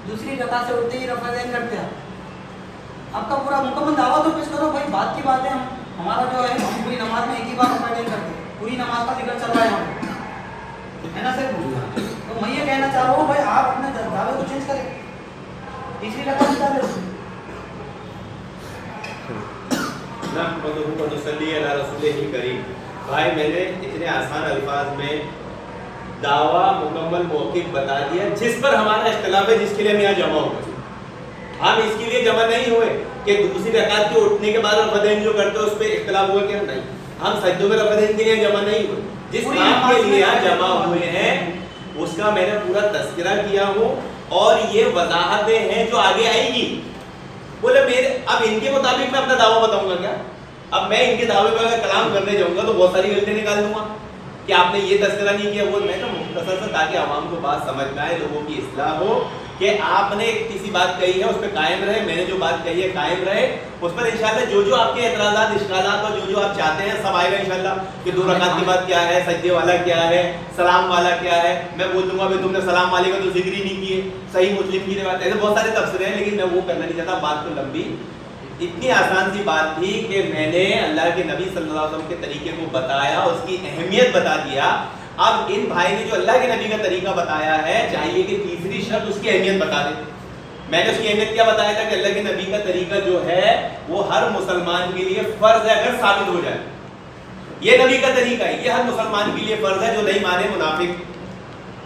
دوسری رکعت سے اٹھتے ہی رفع دین کرتے ہیں. آپ کا پورا مکمل دعویٰ تو پیش کرو بھائی, بات کی بات ہے. ہمارا جو ہے ہم پوری نماز میں ایک ہی بار رفع دین کرتے ہیں, پوری نماز کا ذکر چل رہا ہے ہم ہے نا سر. تو میں یہ کہنا چاہ رہا ہوں بھائی آپ اپنے دعوے کو چینج کریں, تیسری رکعت نکال دیں. بھائی میں نے اتنے آسان الفاظ میں دعویٰ مکمل موقف بتا دیا جس پر ہمارا اختلاف ہے, جس کے لیے ہم یہاں جمع ہوئے. ہم اس کے لیے جمع نہیں ہوئے کہ دوسری رکعت کے اٹھنے کے بعد رفع دین جو کرتے ہیں اس پہ اختلاف ہوا کہ نہیں. ہم سجدوں میں رفع دین کے لیے جمع نہیں ہوئے, جس کام کے لیے یہاں جمع ہوئے ہیں اس کا میں نے پورا تذکرہ کیا ہوں, اور یہ وضاحتیں ہیں جو آگے آئے گی. بولے میرے اب ان کے مطابق میں اپنا دعویٰ بتاؤں گا کیا؟ اب میں ان کے دعوے پر اگر کلام کرنے جاؤں گا تو بہت ساری غلطیاں نکال دوں گا کہ آپ نے یہ تذکرہ نہیں کیا, وہ میں تو مختصر سے تاکہ عوام کو بات سمجھ میں آئے, لوگوں کی اصلاح ہو کہ آپ نے کسی بات کہی ہے اس پہ قائم رہے, میں نے جو بات کہی ہے قائم رہے اس پر. انشاءاللہ جو جو آپ کے اعتراضات اشکالات اور جو جو آپ چاہتے ہیں سب آئے گا انشاءاللہ, کہ 2 رکعت کے بعد کیا ہے, سجدے والا کیا ہے, سلام والا کیا ہے. میں بول دوں گا تم نے سلام والے کا تو ذکر ہی نہیں کیے, صحیح مسلم کی روایت, ایسے بہت سارے تفسیریں ہیں لیکن میں وہ کرنا نہیں چاہتا, بات تو لمبی. اتنی آسان سی بات تھی کہ میں نے اللہ کے نبی صلی اللہ علیہ وسلم کے طریقے کو بتایا, اس کی اہمیت بتا دیا. اب ان بھائی نے جو اللہ کے نبی کا طریقہ بتایا ہے چاہیے کہ تیسری شرط اس کی اہمیت بتا دے. میں نے اس کی اہمیت کیا بتایا تھا کہ اللہ کے نبی کا طریقہ جو ہے وہ ہر مسلمان کے لیے فرض ہے اگر ثابت ہو جائے. یہ نبی کا طریقہ ہے, یہ ہر مسلمان کے لیے فرض ہے, جو نہیں مانے منافق.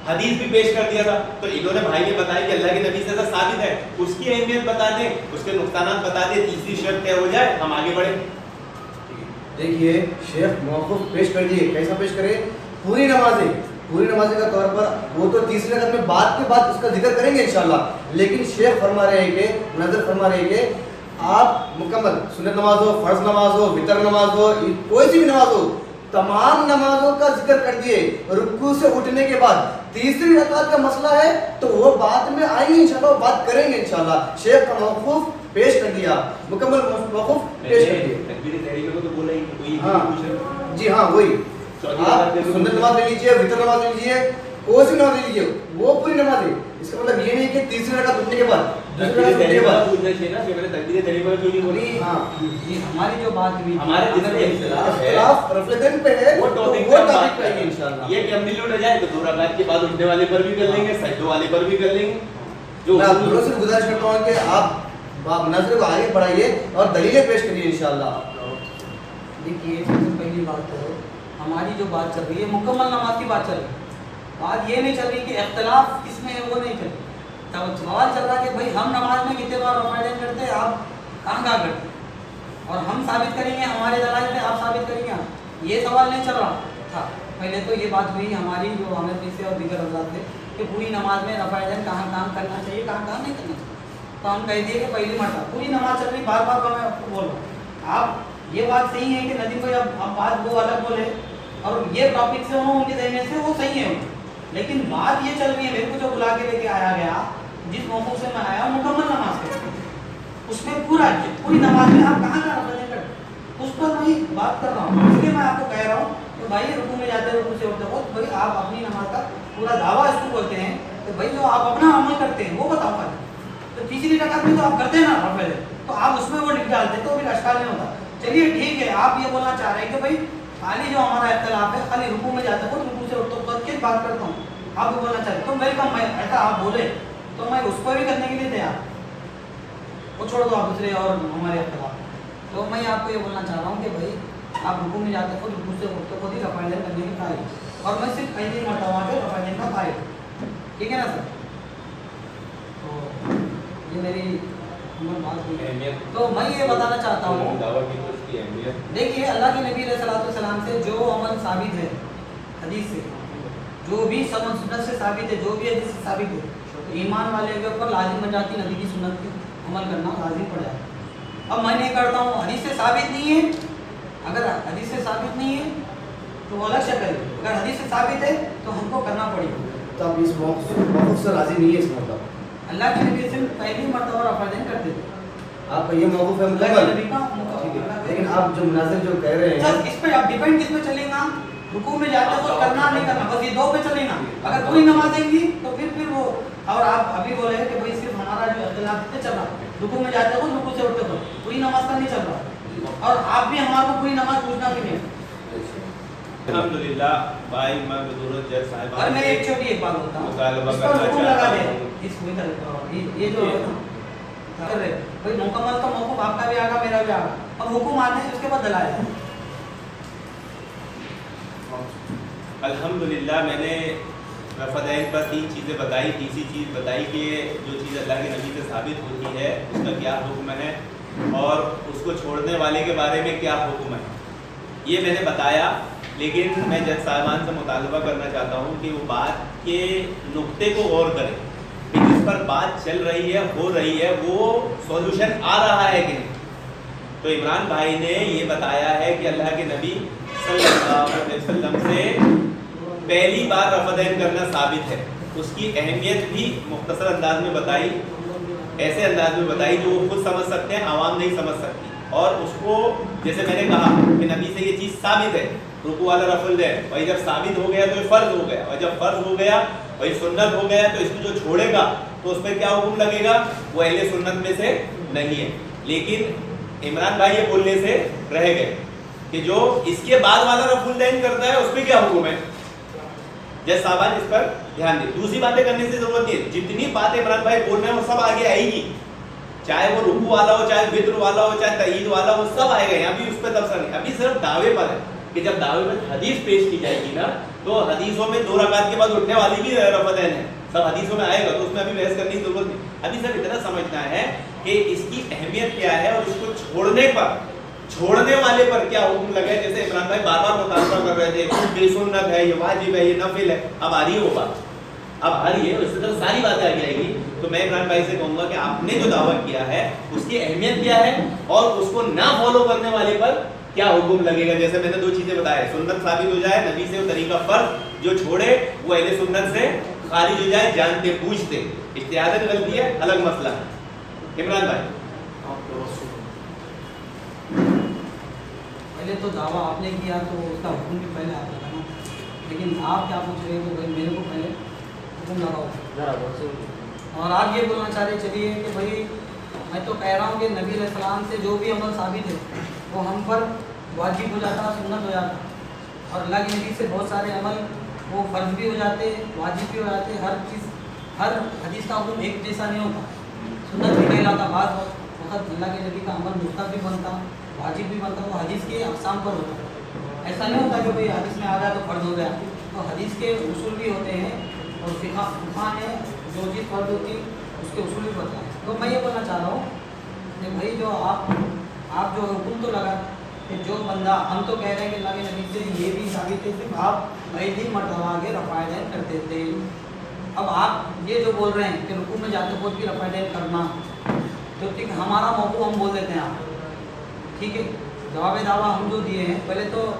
حدیث بھی پیش کر دیا تھا تو انہوں نے بھائی نے بتایا کہ اللہ کے نبی سے ایسا ثابت ہے, اس کی اہمیت بتا دیں, اس کے نقصانات بتا دیں, تیسری شرط طے ہو جائے, ہم آگے بڑھیں. دیکھیے شیخ موقف پیش کر دیے, کیسا پیش کرے؟ پوری نمازیں, پوری نمازیں کا طور پر وہ تو تیسری رکعت میں بعد کے بعد اس کا ذکر کریں گے انشاءاللہ, لیکن شیخ فرما رہے ہیں کہ نظر فرما رہے ہیں کہ آپ مکمل سنت نماز ہو, فرض نماز ہو, وتر نماز ہو, کوئی سی بھی نماز ہو, تمام نمازوں کا ذکر کر دیے. رکوع سے اٹھنے کے بعد تیسری رکعت کا مسئلہ ہے تو وہ بعد میں آئیں گے انشاءاللہ, وہ بات کریں گے انشاءاللہ. شیخ کا موقف پیش کر دیا, مکمل موقف پیش کر دیا. تکبیر تحریمہ کو تو بولا ہی کوئی ہاں جی ہاں وہی. آپ سنت نماز لے لیجیے, وتر نماز لے لیجیے, کوئی سی نماز لے لیجیے, وہ پوری نماز ہے. اس کا مطلب یہ نہیں کہ تیسری رکعت اٹھنے کے بعد تکبیر تحریمہ کیوں نہیں بولی. ہاں جی ہماری جو بات ہوئی ہمارے جس میں اختلاف ہے اختلاف رفع دین پہ ہے, وہ تو ٹاپک وہ پر بات ٹاپک پہ کریں ہے گے انشاءاللہ. یہ کہ ہم دل اٹھ جائے تو 2 رکعت کے بعد اٹھنے والے پر بھی کر لیں گے, سجدوں والے پر بھی کر لیں گے. جو میں آپ سے گزارش کرتا ہوں کہ آپ نظر کو آگے بڑھائیے اور دلیلیں پیش کریے انشاءاللہ. دیکھیے سب سے پہلی بات تو ہماری جو بات چل رہی ہے مکمل نماز کی بات چل رہی ہے. بات یہ نہیں چل رہی کہ اختلاف کس میں ہے, وہ نہیں چل رہی. سوال چل رہا ہے کہ بھائی ہم نماز میں کتنے بار رفع دین کرتے ہیں, آپ کہاں کرتے ہیں, اور ہم ثابت کریں گے ہمارے دلائل پہ, آپ ثابت کریں گے. یہ سوال نہیں چل رہا تھا. پہلے تو یہ بات ہوئی ہماری جو حامد بھائی سے اور دیگر حضرات سے کہ پوری نماز میں رفع دین کہاں کام کرنا چاہیے, کہاں کام نہیں کرنا چاہیے. تو ہم کہہ دیے کہ پہلی مرتبہ پوری نماز چل رہی, بار بار میں آپ کو بول رہا ہوں. آپ یہ بات صحیح ہے کہ ندیم بھائی اب بات وہ الگ بولے اور یہ ٹاپک سے ہوں ان کے ذہن سے, وہ صحیح ہے, لیکن بات یہ چل رہی ہے میرے کو جو بلا کے لے کے آیا گیا, جس موقع سے میں آیا مکمل نماز کرتے اس میں پوری نماز میں آپ کہاں کا رفع دین کرتے, اس پر میں بات کر رہا ہوں. اس لیے میں آپ کو کہہ رہا ہوں کہ بھائی رکوع میں جاتے, رکوع سے اٹھتے وقت بھائی آپ اپنی نماز کا پورا دعویٰ اس کو بولتے ہیں کہ بھائی جو آپ اپنا عمل کرتے ہیں وہ بتاؤ کریں. تو تیسری رکعت میں تو آپ کرتے ہیں نا رفع دین, تو آپ اس میں وہ لکھ ڈالتے تو پھر اشکال نہیں ہوتا. چلیے ٹھیک ہے, آپ یہ بولنا چاہ رہے ہیں کہ بھائی خالی جو ہمارا اختلاف ہے خالی رکوع میں جاتے ہو, رکوع سے اٹھتے وقت کی بات کرتا ہوں, آپ یہ بولنا چاہتے تو ویلکم, میں ایسا آپ بولے تو میں اس کو بھی کرنے کے لیے تیار, وہ چھوڑ دو آپ دوسرے اور ہمارے اختلاف. تو میں آپ کو یہ بولنا چاہ رہا ہوں کہ بھائی آپ رکوع میں جاتے خود, رکوع سے اٹھتے خود ہی رفع دین کرنے کی قائل, اور میں صرف پہلی مرتبہ کے رفع دین کا قائل. ٹھیک ہے نا سر؟ تو یہ میری بات ہوئی. تو میں یہ بتانا چاہتا ہوں, دیکھیے اللہ کے نبی علیہ الصلوۃ والسلام سے جو عمل ثابت ہے حدیث سے جو بھی سنت سے ثابت ہے, جو بھی حدیث سے ثابت ہے, تو ایمان والے کے اوپر لازم بن جاتی نبی کی سنت کی عمل کرنا لازم پڑ جاتا ہے. اب میں نہیں کرتا ہوں, حدیث سے ثابت نہیں ہے, اگر حدیث سے ثابت نہیں ہے تو وہ الگ شکل ہے, اگر حدیث سے ثابت ہے تو ہم کو کرنا پڑے گا. تو آپ اس موقف سے راضی نہیں ہے اس مطلب اللہ کے نبی سے پہلی مرتبہ رفع دین کرتے تھے, آپ کا یہ موقف ہے اللہ کے مکمل. نبی کا ٹھیک ہے, مکمل. لیکن آپ جو مناظر جو کہہ رہے سر ہیں اس پہ آپ ڈیپینڈ کس پہ چلیں گا, رکوع میں جاتے وقت کرنا نہیں کرنا, بس یہ دو پہ چلیں گا. اگر پوری نماز دیں گی تو پھر وہ, اور آپ ابھی بولے کہ بھائی صرف ہمارا جو اختلاف پہ چل رہا, رکوع میں جاتے وقت رکوع سے اٹھتے وقت پوری نماز کا نہیں چل رہا, اور آپ بھی ہمارے کو پوری نماز پوچھنا بھی نہیں. الحمدللہ بھائی میں بدور جج صاحب اور میں ایک چھوٹی ایک بات بولتا ہوں, مطالبہ اس پر کرنا حکم چاہتا لگا دیں, ہوں. اس کو ادھر یہ جو ہے نا کر رہے بھائی مکمل تو موقف آپ کا بھی آگا میرا بھی آگا, اب حکم آتے ہیں اس کے بعد دلائل. الحمدللہ میں نے رفع دین پر 3 چیزیں بتائی. تیسری چیز بتائی کہ جو چیز اللہ کے نبی سے ثابت ہوتی ہے اس کا کیا حکم ہے, اور اس کو چھوڑنے والے کے بارے میں کیا حکم ہے, یہ میں نے بتایا. لیکن میں جج صاحبان سے مطالبہ کرنا چاہتا ہوں کہ وہ بات کے نقطے کو غور کریں کہ جس پر بات چل رہی ہے, ہو رہی ہے, وہ سولوشن آ رہا ہے کہ نہیں. تو عمران بھائی نے یہ بتایا ہے کہ اللہ کے نبی صلی اللہ علیہ وسلم سے پہلی بار رفع دین کرنا ثابت ہے. اس کی اہمیت بھی مختصر انداز میں بتائی, ایسے انداز میں بتائی جو وہ خود سمجھ سکتے ہیں, عوام نہیں سمجھ سکتی. اور اس کو جیسے میں نے کہا کہ نبی سے یہ چیز ثابت ہے, رکوع والا رفع دین, وہی جب ثابت ہو گیا تو یہ فرض ہو گیا, اور جب فرض ہو گیا وہی سنت ہو گیا, تو اس کو جو چھوڑے گا تو اس پہ کیا حکم لگے گا, وہ اہل سنت میں سے نہیں ہے. لیکن عمران بھائی یہ بولنے سے رہ گئے کہ جو اس کے بعد والا رفع دین کرتا ہے اس پہ کیا حکم ہے. جیسے صاحبان اس پر دھیان دیں, دوسری باتیں کرنے سے ضرورت نہیں ہے. جتنی باتیں عمران بھائی بول رہے ہیں وہ سب آگے آئے گی, چاہے وہ رکوع والا ہو, چاہے وتر والا ہو, چاہے تائید والا ہو, وہ سب آئے گا. یہاں بھی اس پہ تبصرہ نہیں, ابھی صرف دعوے پر ہے کہ جب دعوے میں حدیث پیش کی جائے گی نا, تو حدیثوں میں 2 رکعت کے بعد اٹھنے والی بھی رفع دین ہے, سب حدیثوں میں آئے گا, تو اس میں ابھی بحث کرنے کی ضرورت نہیں. ابھی سر اتنا سمجھنا ہے کہ اس کی اہمیت کیا ہے, اور اس کو چھوڑنے والے پر کیا حکم لگا ہے. جیسے عمران بھائی بار بار مطالبہ کر رہے تھے یہ سنت ہے, یہ واجب ہے, یہ نفل ہے, اب آ رہی ہے وہ بات, اب آ رہی ہے, اس سے ساری باتیں آگے آئے گی. تو میں عمران بھائی سے کہوں گا کہ آپ نے جو دعویٰ کیا ہے اس کی اہمیت کیا ہے, اور اس کو نہ فالو کرنے والے پر کیا حکم لگے گا. جیسے میں نے 2 چیزیں بتایا, سنت ثابت ہو جائے, نبی سے وہ طریقہ فرض, جو چھوڑے وہ اہل سنت سے خارج ہو جائے, جانتے پوچھتے. اجتہادی غلطی ہے, الگ مسئلہ ہے. عمران بھائی پہلے تو دعویٰ آپ نے کیا تو اس کا حکم بھی پہلے آپ لگانا, لیکن آپ کیا پوچھ رہے ہیں کہ بھائی میرے کو پہلے حکم لگاؤ, اور آپ یہ بولنا چاہ رہے چلیے کہ بھائی میں تو کہہ رہا ہوں کہ نبی علیہ السلام سے جو بھی عمل ثابت ہے وہ ہم پر واجب ہو جاتا, سنت ہو جاتا, اور اللہ کے نبی سے بہت سارے عمل وہ فرض بھی ہو جاتے, واجب بھی ہو جاتے. ہر چیز, ہر حدیث کا حکم ایک جیسا نہیں ہوتا, سنت بھی کہلاتا, بعض وقت اللہ کے نبی کا عمل مستحب بھی بنتا, واجب بھی بنتا, وہ حدیث کے اقسام پر ہوتا. ایسا نہیں ہوتا کہ بھائی حدیث میں آ گیا تو فرض ہو گیا. تو حدیث کے اصول بھی ہوتے ہیں, اور فقہ نے جو چیز فرض ہوتی ہے اس کے اصول بھی بتائیں. تو میں یہ بولنا چاہ رہا ہوں کہ بھائی جو آپ جو حکم تو لگا کہ جو بندہ, ہم تو کہہ رہے ہیں کہ اللہ کے نبی سے یہ بھی ثابت ہے صرف آپ پہلی مرتبہ آگے رفع دین کرتے تھے. اب آپ یہ جو بول رہے ہیں کہ رکوع میں جاتے خود بھی رفع دین کرنا, تو ٹھیک ہمارا موقع ہم بول دیتے ہیں آپ, ٹھیک ہے. جواب دعویٰ ہم جو دیے ہیں, پہلے تو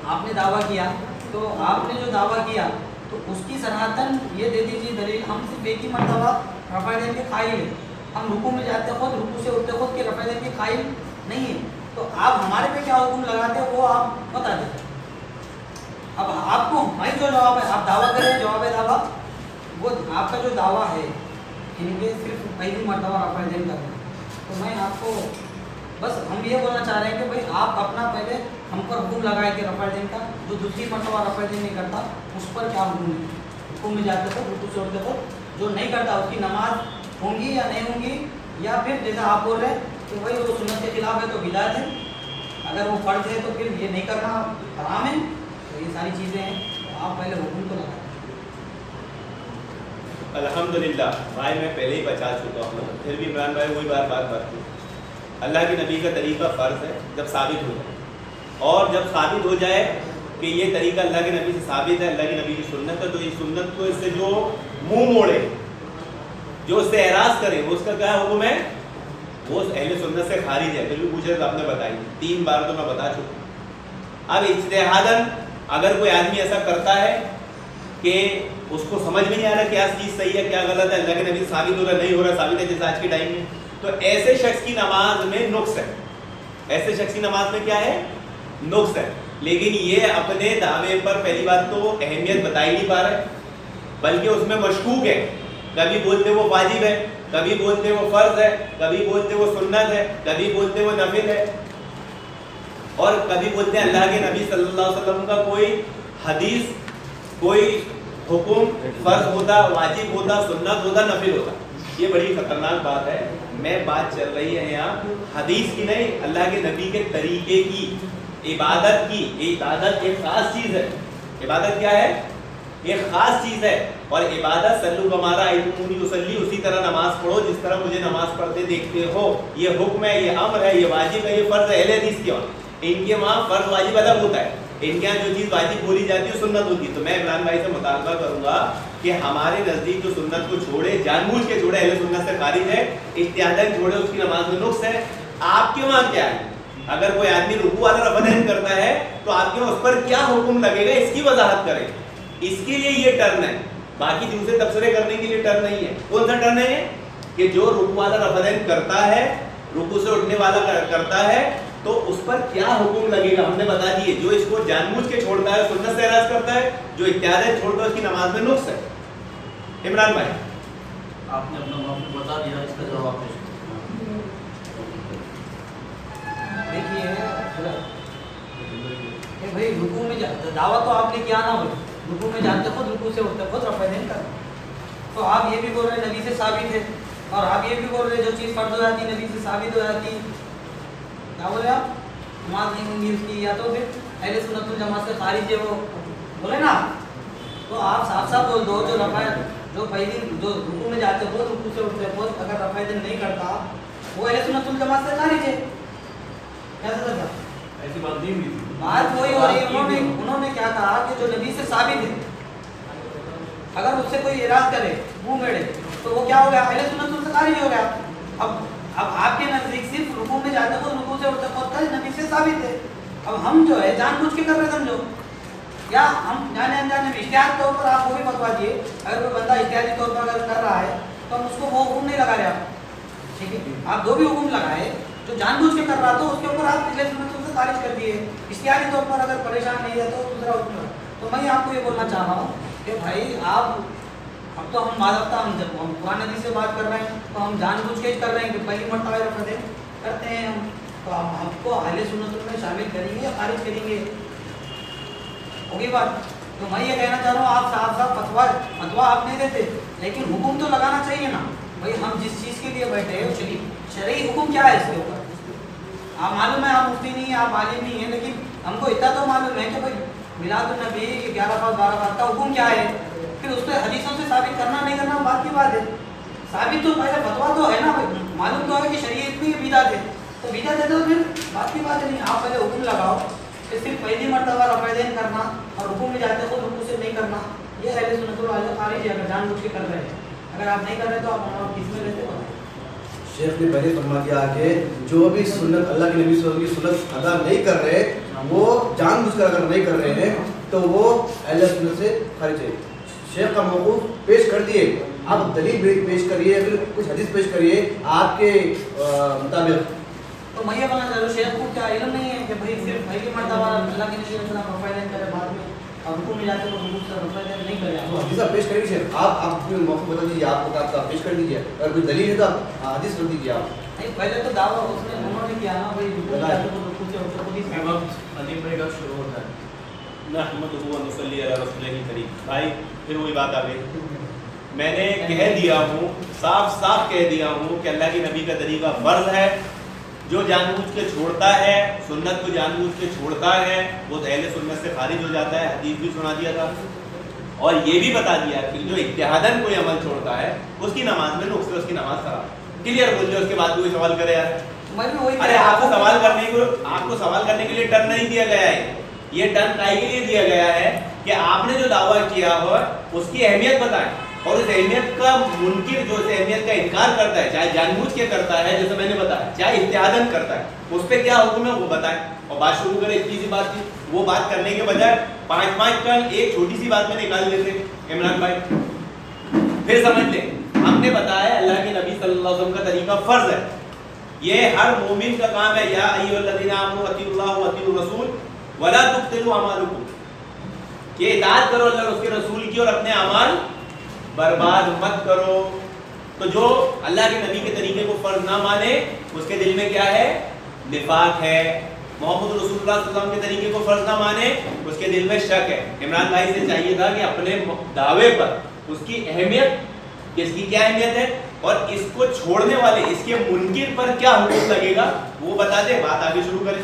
آپ نے دعویٰ کیا, تو آپ نے جو دعویٰ کیا تو اس کی صراحتاً یہ دے دیجیے دلیل, ہم صرف ایک ہی مرتبہ رفع دین کے قائل ہیں. ہم رکوع میں جاتے خود, رکوع سے اٹھتے خود کے رفع دین کے قائل نہیں ہیں. تو آپ ہمارے پہ کیا حکم لگاتے ہیں وہ آپ بتا دیں. اب آپ کو میں جو جواب ہے, آپ دعویٰ کریں, جواب دعویٰ وہ آپ کا جو دعویٰ ہے ان کے صرف پہلی مرتبہ رفع دین کرنا, تو میں آپ کو بس ہم یہ بولنا چاہ رہے ہیں کہ بھائی آپ اپنا پہلے ہم پر حکم لگائے کہ رفع دین کا, جو دوسری مرتبہ رفع دین نہیں کرتا اس پر کیا حکم ہے. رکوع میں جاتے تو, رکوع سے اٹھتے تو جو نہیں کرتا اس کی نماز ہوں گی یا نہیں ہوں گی, یا پھر جیسا آپ بول رہے ہیں کہ بھائی وہ سنت کے خلاف ہے تو بدعت ہے, اگر وہ فرض ہے تو پھر یہ نہیں کرنا حرام ہے. تو یہ ساری چیزیں ہیں, تو آپ پہلے حکم تو لگائیں. الحمدللہ بھائی میں پہلے ہی بچا چکا ہوں, پھر بھی عمران بھائی وہی بات کرتے ہیں. اللہ کے نبی کا طریقہ فرض ہے جب ثابت ہو جائے, اور جب ثابت ہو جائے کہ कि ये तरीका अल्लाह के नबी से साबित है, अल्लाह के नबी की सुन्नत है, तो इस सुन्नत को इससे जो मुंह मोड़े, जो उससे एराज करे, वो उसका क्या हुक्म है? वो अहले सुन्नत से खारिज है। फिर भी पूछ रहे तो आपने बताई 3 बार तो मैं बता चुका। अब इज्तिहादन अगर कोई आदमी ऐसा करता है कि उसको समझ में नहीं आ रहा क्या चीज़ सही है क्या गलत है, अल्लाह के नबी से साबित हो रहा नहीं हो रहा, साबित है जैसे आज के टाइम में, तो ऐसे शख्स की नमाज में नुक्स है। ऐसे शख्स की नमाज में क्या है? नुक्स है। लेकिन ये अपने दावे पर पहली बात तो अहमियत बता ही नहीं पा रहा है, बल्कि उसमें मशकूक है। कभी बोलते वो वाजिब है, कभी बोलते वो फर्ज है, कभी बोलते वो सुन्नत है, कभी बोलते वो नफिल है, और कभी बोलते हैं अल्लाह के नबी सल्लल्लाहु अलैहि वसल्लम का कोई हदीस, कोई हुक्म फर्ज होता, वाजिब होता, सुन्नत होता, नफिल होता। ये बड़ी खतरनाक बात है। मैं बात चल रही है यहाँ हदीस की नहीं, अल्लाह के नबी के तरीके की, इबादत की। इबादत एक खास चीज़ है। इबादत क्या है? एक खास चीज़ है। और इबादत सल्लु कमा रअयतमूनी उसल्ली, उसी तरह नमाज पढ़ो जिस तरह मुझे नमाज पढ़ते देखते हो। ये हुक्म है, ये अम्र है, ये वाजिब है, ये फ़र्ज़ है। अहले हदीस के वहाँ, इनके वहाँ फ़र्ज़ वाजिब अलग होता है। इनके यहाँ जो चीज़ वाजिब बोली जाती है सुन्नत होती है। तो मैं इमरान भाई से मुतालबा करूँगा कि हमारे नज़दीक जो सुन्नत को छोड़े, जानबूझ के छोड़े, अहले सुन्नत से खारिज है, इज्तिहादन छोड़े, उसकी नमाज में नुक्स है। आपके वहाँ क्या है? अगर कोई आदमी रुकू वाला रफ़अदैन करता है तो आपके वहाँ उस पर क्या हुक्म लगेगा, इसकी वजाहत करें। इसके लिए ये टर्न है, बाकी दूसरे तबसरे करने के लिए टर्न नहीं है। कौन सा टर्न है? कि जो रुकू वाला रफ़अदैन करता है, रुकू से उठने वाला करता है, तो उस पर क्या हुक्म लगेगा हमने बता दिए। जो इसको जानबूझ के छोड़ता है, सुन्नत से एराज करता है, जो इत्यादि छोड़ता है, उसकी नमाज में नुक्स है। इमरान भाई आपने अपना मौक़िफ़ बता दिया, इसका जवाब पेश देखिए भाई, रुकू में दावा तो आपने किया ना भाई, रुकू में जाते खुद रुकू से उठते खुद रफ़अदैन कर। तो आप ये भी बोल रहे हैं नबी से साबित है, और आप ये भी बोल रहे हैं जो चीज़ फर्ज हो जाती है नबी से साबित हो जाती। क्या बोले आप? नमाज नहीं होंगी उसकी, या तो फिर अहले सुन्नत वल जमात से खारिज है वो, बोले ना। तो आप साफ साफ बोल दो, जो जो पहली जो रुकू में जाते हो रुकू से उठते हो, अगर रफ़अदैन नहीं करता वो अहले सुन्नत वल जमात से खारिज है। कैसा था? ऐसी बात नहीं हुई। बात वही हो रही है। उन्होंने क्या कहा कि जो नबी से साबित है, अगर उससे कोई इराद करे, मुंह मेड़े, तो वो क्या हो गया? अहले सुन्नत वल जमात से खारिज हो गया। अब आपके नजदीक सिर्फ रुकू में जाते हो रुकू से उठते हो नबी से साबित है। अब हम जो है जानबूझ के कर रहे समझो, या हम जाने अनजाने में इख्तियारी तौर पर आप वो भी बतवा दिए। अगर कोई बंदा इख्तियारी तौर पर अगर कर रहा है तो हम उसको वो हुक्म नहीं लगा रहे आप, ठीक है। आप जो भी हुक्म लगाए जो जानबूझ के कर रहा था उसके ऊपर आप अहले सुन्नत से खारिज कर दिए। इख्तियारी तौर पर अगर परेशान नहीं है तो दूसरा हुक्म। तो मैं आपको ये बोलना चाह रहा हूँ कि भाई आप, अब तो हम माजरता, हम कुरान हदीस से बात कर रहे हैं तो हम जानबूझ के कर रहे हैं कि पहली मरतबा रफ़अदैन करते हैं हम, तो हम हमको अहले सुन्नत में शामिल करेंगे या खारिज करेंगे? होगी बात। तो मैं ये कहना चाह रहा हूँ, आप साफ साफ फतवा आप नहीं देते, लेकिन हुक्म तो लगाना चाहिए ना भाई। हम जिस चीज़ के लिए बैठे हैं चलिए शरई हुक्म क्या है इसके ऊपर? आप मालूम है आप मुफ्ती नहीं हैं, आप आलिम नहीं हैं, लेकिन हमको इतना तो मालूम है कि भाई मिलादुन नबी 11 फ़र्ज़ 12 फ़र्ज़ का हुक्म क्या है। फिर उसको हदीसों से साबित करना नहीं करना बात की बात है। साबित तो पहले फतवा तो है ना भाई, मालूम तो है कि शरीयत में बिदअत है, तो बिदअत है तो फिर बात की बात नहीं। आप पहले हुक्म लगाओ कि सिर्फ पहली मरतबा रफ़अदैन करना और रुकू में जाते खुद रुकू से नहीं करना, ये अहले सुन्नत वल जमात खारिज है अगर जानबूझ के कर रहे हैं। अगर आप नहीं कर रहे तो आप किस में रहते हो? शेख ने पहले फरमा दिया कि जो भी सुन्नत अल्लाह के नबी सल्लल्लाहु अलैहि वसल्लम की सुन्नत अदा नहीं कर रहे, वो जानबूझकर अगर नहीं कर रहे हैं तो वो अहले सुन्नत से खारिज है। शेख का मौक़िफ़ पेश कर दिए, आप दलील पेश करिए, फिर कुछ हदीस पेश करिए आपके मुताबिक। तो मैं ये बोलना चाह रहा हूँ, शेख को क्या इल्म नहीं है कि भाई सिर्फ पहली मरतबा अल्लाह के नबी रफ़अदैन करे, बाद में और रुकू में जाते तो रुकू से रफ़अदैन नहीं करे। तो हदीस आप पेश करिए शेख, आप मौक़िफ़ बता दीजिए, आपका पेश कर दीजिए। अगर कोई दलील है तो आप हदीस कर दीजिए। आप नहीं, पहले तो दावा उसने उन्होंने किया ना भाई, रुकू में जाते तो रुकू से उठते खुद ही ये वक्त नदीम भाई का शुरू होता है। नहमदुहु व नुसल्ली अला रसूलिल करीम। भाई फिर वही बात आ गई, मैंने कह दिया हूँ, साफ साफ कह दिया हूँ कि अल्लाह के नबी का तरीका फ़र्ज है। जो जानबूझ के छोड़ता है, सुन्नत को जानबूझ के छोड़ता है, वो अहले सुन्नत से खारिज हो जाता है। हदीस भी सुना दिया था और ये भी बता दिया कि जो इत्तिहादन कोई अमल छोड़ता है उसकी नमाज में नुक्स है, उसकी नमाज खराब। क्लियर बोल दिया। उसके बाद कोई सवाल करे यार, मैं भी वही अरे आपको सवाल करने के लिए टर्न नहीं दिया गया है। یہ ٹرم کائی کے لیے دیا گیا ہے کہ آپ نے جو دعویٰ کیا ہو اس کی اہمیت بتائیں، اور اس اہمیت کا منکر جو اس اہمیت کا انکار کرتا ہے، چاہے جان بوجھ کے کرتا ہے جیسے میں نے بتایا، چاہے اجتہاداً کرتا ہے، اس پہ کیا حکم ہے وہ بتائیں، اور بات شروع کرے اتنی سی بات تھی، وہ بات کرنے کے بجائے 5 ٹرم ایک چھوٹی سی بات میں نکال دیتے عمران بھائی۔ پھر سمجھ لیں، ہم نے بتایا اللہ کے نبی صلی اللہ علیہ وسلم کا طریقہ فرض ہے، یہ ہر مومن کا کام ہے، یا ایھا الذین آمنوا اطیعوا اللہ واطیعوا الرسول ولا تبطلوا اعمالکم، کہ اطاعت کرو اللہ اور اس کے رسول کی اور اپنے اعمال برباد مت کرو۔ تو جو اللہ کے نبی کے طریقے کو فرض نہ مانے اس کے دل میں کیا ہے؟ نفاق ہے۔ محمد رسول اللہ صلی اللہ علیہ وسلم کے طریقے کو فرض نہ مانے اس کے دل میں شک ہے۔ عمران بھائی سے چاہیے تھا کہ اپنے دعوے پر اس کی اہمیت، اس کی کیا اہمیت ہے اور اس کو چھوڑنے والے، اس کے منکر پر کیا حکم لگے گا وہ بتا دے، بات آگے شروع کریں۔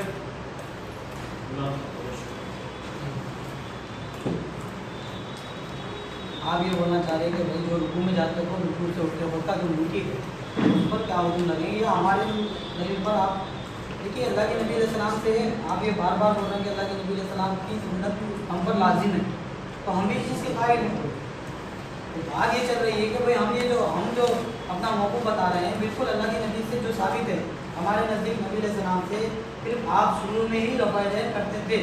آپ یہ بولنا چاہ رہے ہیں کہ بھائی جو رکوع میں جاتے ہو رکوع سے اٹھتے ہو کا جو منکر ہے اس پر کیا حکم لگے گا، یا ہمارے نبی پر آپ دیکھیے اللہ کے نبی علیہ السلام سے آپ یہ بار بار بول رہے ہیں کہ اللہ کے نبی علیہ السلام کی سنت ہم پر لازم ہے، تو ہم بھی اس چیز کے قائل ہیں۔ تو بات یہ چل رہی ہے کہ بھائی ہم جو اپنا موقف بتا رہے ہیں بالکل اللہ کے نبی سے جو ثابت ہے، ہمارے نزدیک نبی علیہ السلام سے صرف آپ شروع میں ہی رفع یدین کرتے تھے،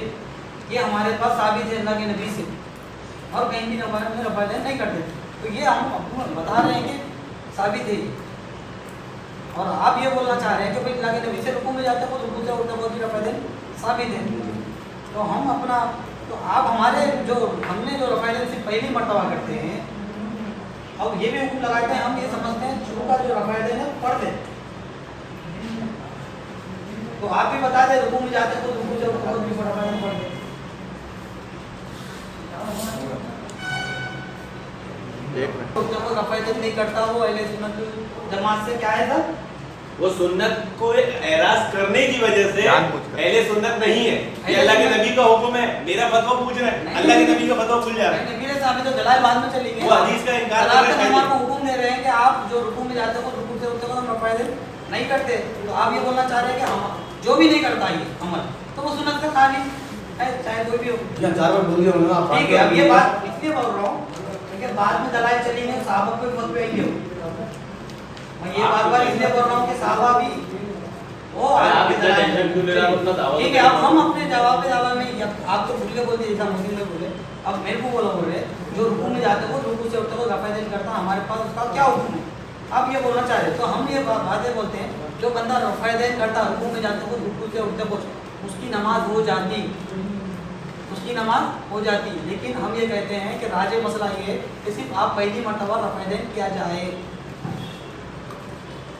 یہ ہمارے پاس ثابت ہے اللہ کے نبی سے، اور کہیں بھی نماز میں رفع یدین نہیں کرتے تھے، تو یہ ہم بتا رہے ہیں کہ ثابت ہے یہ۔ اور آپ یہ بولنا چاہ رہے ہیں کہ بھائی اللہ کے نبی سے رکوع میں جاتے ہیں رکوع سے اٹھتے ہیں رفع یدین ثابت ہے، تو ہم اپنا تو آپ ہمارے جو ہم نے جو رفع یدین سے پہلی مرتبہ کرتے ہیں، اب یہ بھی حکم لگاتے ہیں، ہم یہ سمجھتے ہیں شروع کا جو رفع یدین ہے پڑھ دیں، تو آپ بھی بتا دیں رکوع میں جاتے ہیں تو رکوع سے اٹھتے ہیں رفع یدین پڑھ دیں۔ رفع یدین نہیں کرتا وہ اہل سنت جماعت سے کیا ہے سر؟ وہ سنت کو اعراض کرنے کی وجہ سے اہل سنت نہیں ہے، یہ اللہ کے نبی کا حکم ہے، میرا فتویٰ پوچھ رہے ہیں، اللہ کے نبی کا فتویٰ بھول جا رہے ہیں، نبی علیہ السلام تو دلائل بعد میں چلی گئی، وہ حدیث کا انکار کر رہے ہیں، ہمارے کو حکم دے رہے ہیں کہ آپ جو رکوع میں جاتے ہو رکوع سے اٹھتے ہو رفع یدین نہیں کرتے، تو آپ یہ بولنا چاہ رہے ہیں کہ ہم جو بھی نہیں کرتا یہ عمل تو وہ سنت کا خالی ہے، چاہے کوئی بھی ہو۔ ٹھیک ہے، اب یہ بات اس لیے بول رہا ہوں کہ بعد میں دلائل چلی گئی، صحابہ کو فتوی آئی ہو، میں یہ بار بار اس لیے بول رہا ہوں کہ صحابہ بھی وہ ٹھیک ہے۔ اب ہم اپنے جواب میں آپ تو بھول کے بولتے جیسا مسلم میں بولے، اب میرے کو بولے جو رکوع میں جاتے ہو رکوع سے اٹھتے ہو رفع یدین کرتا ہمارے پاس اس کا کیا حکم ہے، آپ یہ بولنا چاہ رہے تو ہم یہ باتیں بولتے ہیں جو بندہ رفع یدین کرتا رکوع میں جاتے ہو رکوع سے اٹھتے ہو اس کی نماز ہو جاتی، اس کی نماز ہو جاتی، لیکن ہم یہ کہتے ہیں کہ راجح مسئلہ یہ ہے کہ صرف آپ پہلی مرتبہ رفع یدین کیا جائے،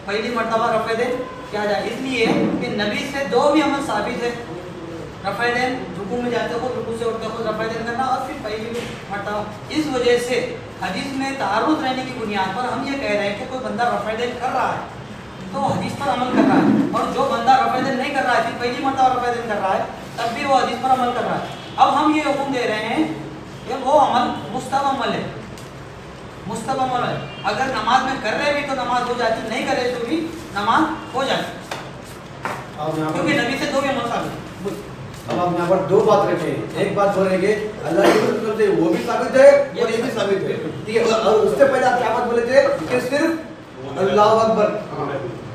پہلی مرتبہ رفع یدین کیا جائے، اس لیے کہ نبی سے جو بھی عمل ثابت ہے رفع یدین رکوع میں جاتے ہو رکوع سے اٹھتے ہو رفع یدین کرنا اور پھر پہلی مرتبہ، اس وجہ سے حدیث میں تعارض رہنے کی بنیاد پر ہم یہ کہہ رہے ہیں کہ کوئی بندہ رفع یدین کر رہا ہے تو وہ حدیث پر عمل کر رہا ہے، اور جو بندہ رفع یدین نہیں کر رہا ہے پھر پہلی مرتبہ رفع یدین کر رہا ہے تب بھی وہ حدیث پر عمل کر رہا ہے۔ اب ہم یہ حکم دے رہے ہیں کہ وہ عمل مستحب عمل ہے، مستحب عمل ہے، اگر نماز میں کر رہے بھی تو نماز ہو جاتی، نہیں کر رہے تو بھی نماز ہو جاتی، کیونکہ نبی سے دو بھی عمل ثابت ہے۔ اب آپ یہاں پر دو بات رکھیں، ایک بات بولیں گے اللہ کی طرف سے وہ بھی ثابت ہے اور یہ بھی ثابت ہے، ٹھیک ہے، اور اس سے پہلے آپ کیا بات بولے تھے کہ صرف اللہ اکبر،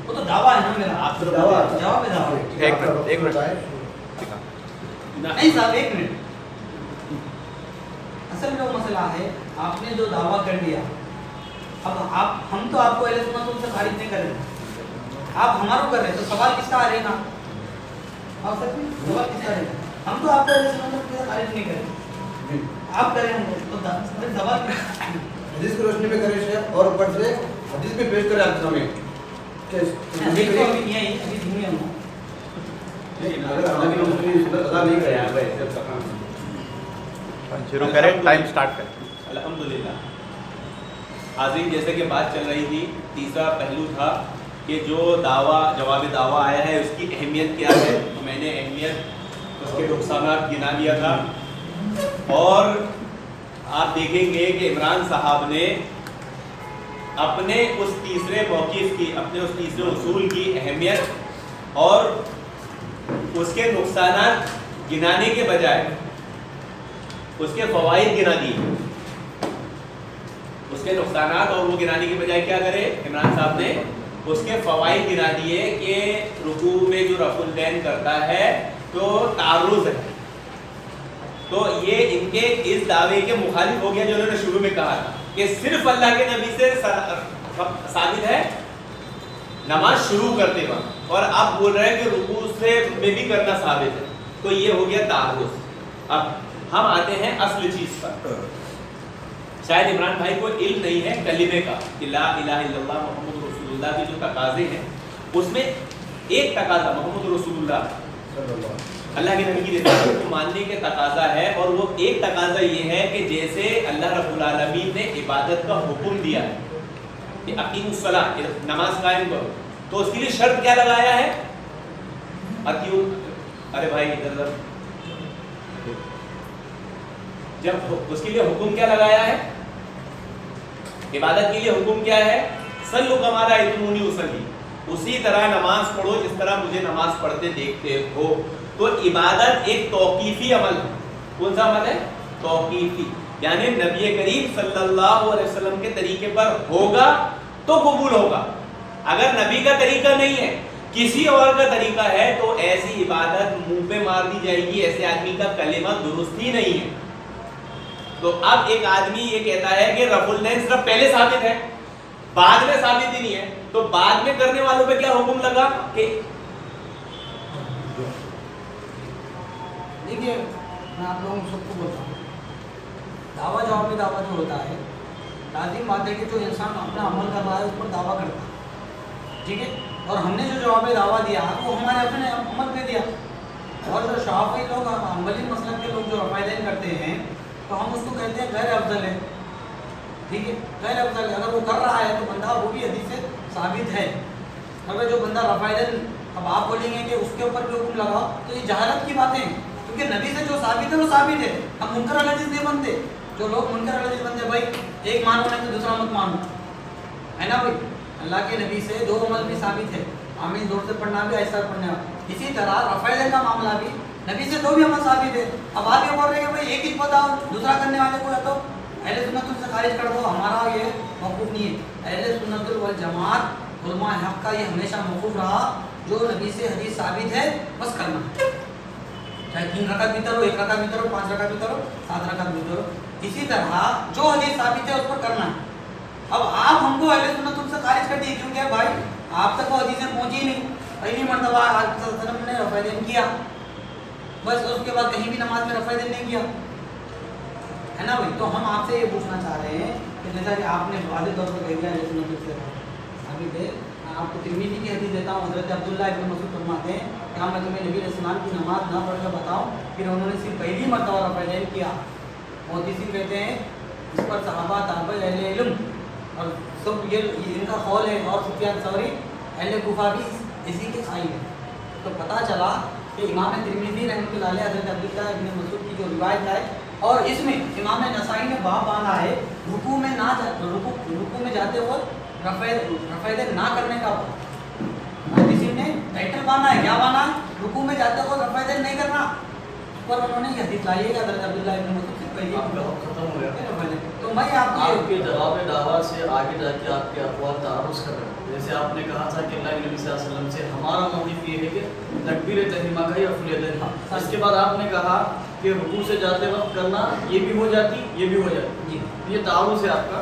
وہ تو دعویٰ ہے نا میرا، آپ جواب ہے دعویٰ، ایک منٹ نہیں صاحب ایک منٹ، اصل میں وہ مسئلہ ہے آپ نے جو دعویٰ کر دیا، اب ہم تو آپ کو اہل سنت سے خارج نہیں کر رہے، آپ ہمارا کر رہے ہیں، تو سوال کس کا رہے گا؟ آپ سب سوال کس کا رہے گا؟ ہم تو آپ کو اہل سنت سے خارج نہیں کر رہے، آپ کریں ہم تو سوال حدیث کی روشنی میں کرے شیخ اور اوپر سے حدیث میں پیش کرے آپ سامنے کہ ابھی دھیمی ہوں اگر اللہ کی روشنی ادا نہیں کرے شروع کریں، ٹائم سٹارٹ کریں۔ الحمدللہ حاضرین، جیسے کہ بات چل رہی تھی، تیسرا پہلو تھا کہ جو دعویٰ جواب دعویٰ آیا ہے اس کی اہمیت کیا ہے، میں نے اہمیت اس کے نقصانات گنا دیا تھا، اور آپ دیکھیں گے کہ عمران صاحب نے اپنے اس تیسرے موقف کی، اپنے اس تیسرے اصول کی اہمیت اور اس کے نقصانات گنانے کے بجائے اس کے فوائد گنا دیے، اس کے نقصانات، اور وہ گنانے کی بجائے کیا کرے عمران صاحب نے اس کے فوائد گنا دیے کہ رکوع میں جو رفع الدین کرتا ہے تو تعرض ہے. تو یہ ان کے اس دعوے کے مخالف ہو گیا جو انہوں نے شروع میں کہا تھا کہ صرف اللہ کے نبی سے ثابت ہے نماز شروع کرتے وقت، اور اب بول رہے ہیں کہ رکوع سے میں بھی کرنا ثابت ہے. تو یہ ہو گیا تعرض. اب ہم آتے ہیں اصل چیز پر. شاید عمران بھائی کو علم نہیں ہے کلمے کا کہ لا الہ الا اللہ محمد رسول اللہ کی جو تقاضے ہیں اس میں ایک تقاضا محمد رسول اللہ اللہ کے نبی کی رسالت کو ماننے کے تقاضا ہے، اور وہ ایک تقاضا یہ ہے کہ جیسے اللہ رب العالمین نے عبادت کا حکم دیا ہے کہ اقیم الصلاۃ نماز قائم کرو، تو اس کے لیے شرط کیا لگایا ہے؟ اتیو ارے بھائی ادھر جب اس کے لیے حکم کیا لگایا ہے؟ عبادت کے لیے حکم کیا ہے؟ صلو کما رأیتمونی اصلی، اسی طرح نماز پڑھو جس طرح مجھے نماز پڑھتے دیکھتے ہو. تو عبادت ایک توقیفی عمل ہے. کون سا عمل ہے؟ توقیفی، یعنی نبی کریم صلی اللہ علیہ وسلم کے طریقے پر ہوگا تو قبول ہوگا. اگر نبی کا طریقہ نہیں ہے، کسی اور کا طریقہ ہے، تو ایسی عبادت منہ پہ مار دی جائے گی. ایسے آدمی کا کلمہ درست ہی نہیں ہے. تو اب ایک آدمی یہ کہتا ہے کہ رفع الدین صرف پہلے ثابت ہے بعد میں ثابت ہی نہیں ہے، تو بعد میں کرنے والوں پہ کیا حکم لگا کہ دیکھیے میں آپ لوگوں سب کو بولتا ہوں، دعویٰ جوابی دعویٰ جو ہوتا ہے لازم بات ہے کہ جو انسان اپنا عمل کر رہا ہے اس پر دعویٰ کرتا ہے، ٹھیک ہے، اور ہم نے جو جواب دعویٰ دیا وہ ہمارے اپنے عمل پہ دیا. اور جو شافعی لوگ حنبلی مسلک کے لوگ جو رفع دین کرتے ہیں تو ہم اس کو کہتے ہیں غیر افضل ہے، ٹھیک ہے، غیر افضل ہے. اگر وہ کر رہا ہے تو بندہ وہ بھی حدیث سے ثابت ہے. اگر جو بندہ رفع دین، اب آپ بولیں گے کہ اس کے اوپر بھی حکم لگاؤ، تو یہ جہالت کی باتیں ہیں، کیونکہ نبی سے جو ثابت ہے وہ ثابت ہے. ہم منکر علی حدیث نہیں بنتے. جو لوگ منکر علی حدیث بنتے، بھائی ایک مانو نہیں تو دوسرا مت مانو، ہے نا بھائی. اللہ کے نبی سے دو عمل بھی ثابت ہے، آمین زور سے پڑھنا بھی، ایسا پڑھنا بھی. اسی طرح رفع دین کا معاملہ بھی نبی سے دو بھی عمل ثابت ہے. اب آپ یہ بول رہے ہیں کہ بھائی ایک ہی بتاؤ، دوسرا کرنے والے کو ہے تو اہل سنت سے خارج کر دو. ہمارا یہ موقف نہیں ہے. اہل سنت والجماعت علماء حق کا یہ ہمیشہ موقف رہا، جو نبی سے حدیث ثابت ہے بس کرنا، چاہے 3 رکعت بھی کرو، 1 رکعت بھی کرو، 5 رکعت بھی کرو، 7 رکعت بھی کرو. اسی طرح جو حدیث ثابت ہے اس پر کرنا ہے. اب آپ ہم کو اہل سنت سے خارج کر دیے کیونکہ بھائی آپ تک وہ حدیثیں پہنچی نہیں. پہلی مرتبہ آپ صلی اللہ علیہ وسلم نے رفع دین کیا، بس اس کے بعد کہیں بھی نماز میں رفع دین نہیں کیا، ہے نا بھائی. تو ہم آپ سے یہ پوچھنا چاہ رہے ہیں کہ جیسا کہ آپ نے واضح طور پر کہہ دیا اہل سنت سے ثابت ہے. آپ کو ترمذی کی حدیث دیتا ہوں. حضرت عبداللہ ابن مسعود فرماتے ہیں کہ میں تمہیں نبی علیہ السلام کی نماز نہ پڑھ کر بتاؤں. پھر انہوں نے صرف پہلی مرتبہ رفع دین کیا. محدثین کہتے ہیں اس پر صحابہ تابع اہل علم اور سب یہ ان کا قول ہے، اور سفیان ثوری اہل کوفہ بھی اسی کے قائل ہے. تو پتہ چلا کہ امام ترمذی رحمۃ اللہ علیہ حضرت عبداللہ ابن مسعود کی جو روایت ہے، اور اس میں امام نسائی نے باب باندھا ہے رکوع میں نہ رکوع میں جاتے وقت رفع دین نہ کرنے کا. کسی نے ٹائٹل باندھا ہے، کیا باندھا ہے؟ رکوع میں جاتے وقت رفع دین نہیں کرنا. پر انہوں نے یہ حدیث لائی ہے کہ حضرت عبداللہ ابن مسعود سے پہلی ختم ہو گیا. تو میں آپ کے جواب دعویٰ سے آگے جا کے آپ کے اقوال تعارض کر رہے ہیں. جیسے آپ نے کہا تھا کہ اللہ کے نبی صلی اللہ علیہ وسلم سے ہمارا موقف یہ ہے کہ تکبیر تحریمہ کا ہی رفع دین. اس کے بعد آپ نے کہا کہ رکوع سے جاتے وقت کرنا یہ بھی ہو جاتی، یہ بھی ہو جاتی. جی یہ تعارض ہے آپ کا.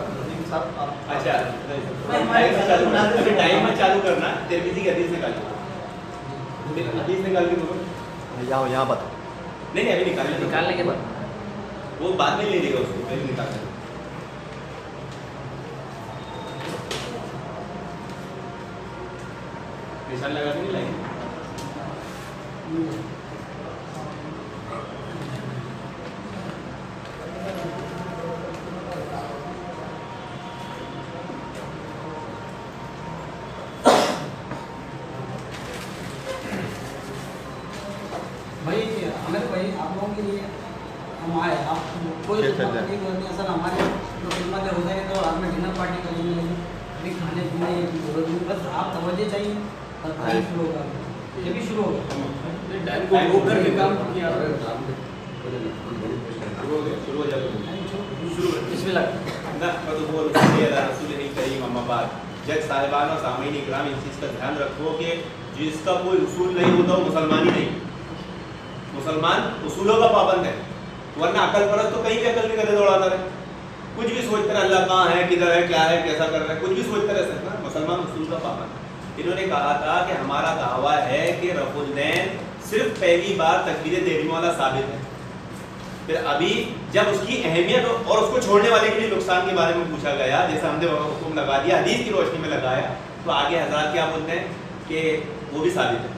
اچھا ابھی ٹائم میں چالو کرنا ترمذی کی حدیث نکال کے، حدیث نکال کے دو. یہاں بتا نہیں ابھی نکالنے کے بعد وہ بعد میں لے لے گا اس کو، پہلے نکال دیں. نشان لگا کے نہیں لائیں گے. بھائی عامر بھائی آپ لوگوں کے لیے ہم آئے، آپ کوئی خدمت کی ضرورت نہیں. اصل ہمارے جو خدمت ہو جائے تو رات میں ڈنر پارٹی کرنے لگی، ابھی کھانے پینے کی ضرورت نہیں. بس آپ توجہ چاہیے اور ٹائم شروع ہوگا، یہ بھی شروع ہوگا. ٹائم کو روک کر کے کام کیا. शुरू हो जाओ शुरू कर बिस्मिल्लाह नहमदुहु व नसल्ली अला रसूलिहिल करीम अम्मा बाद। जज साहिबान और सामईन इकराम, इस चीज़ का ध्यान रखो कि जिसका कोई उसूल नहीं होता वो मुसलमान ही नहीं। मुसलमान उसूलों का पाबंद है, वरना अकल परस्त तो कहीं भी अकल नहीं करते दौड़ाता रहे, कुछ भी सोचते रहे अल्लाह कहाँ है, किधर है, क्या है, कैसा कर रहा है, कुछ भी सोचते रह सकता है। मुसलमान उसूल का पाबंद। इन्होंने कहा था कि हमारा दावा है कि रफुल दैन सिर्फ पहली बार तकबीर तहरीम वाला साबित है। फिर अभी जब उसकी अहमियत और उसको छोड़ने वाले के लिए नुकसान के बारे में पूछा गया, जैसे हमने हुक्म लगा दिया, हदीस की रोशनी में लगाया, तो आगे हजरत क्या बोलते हैं कि वो भी साबित है।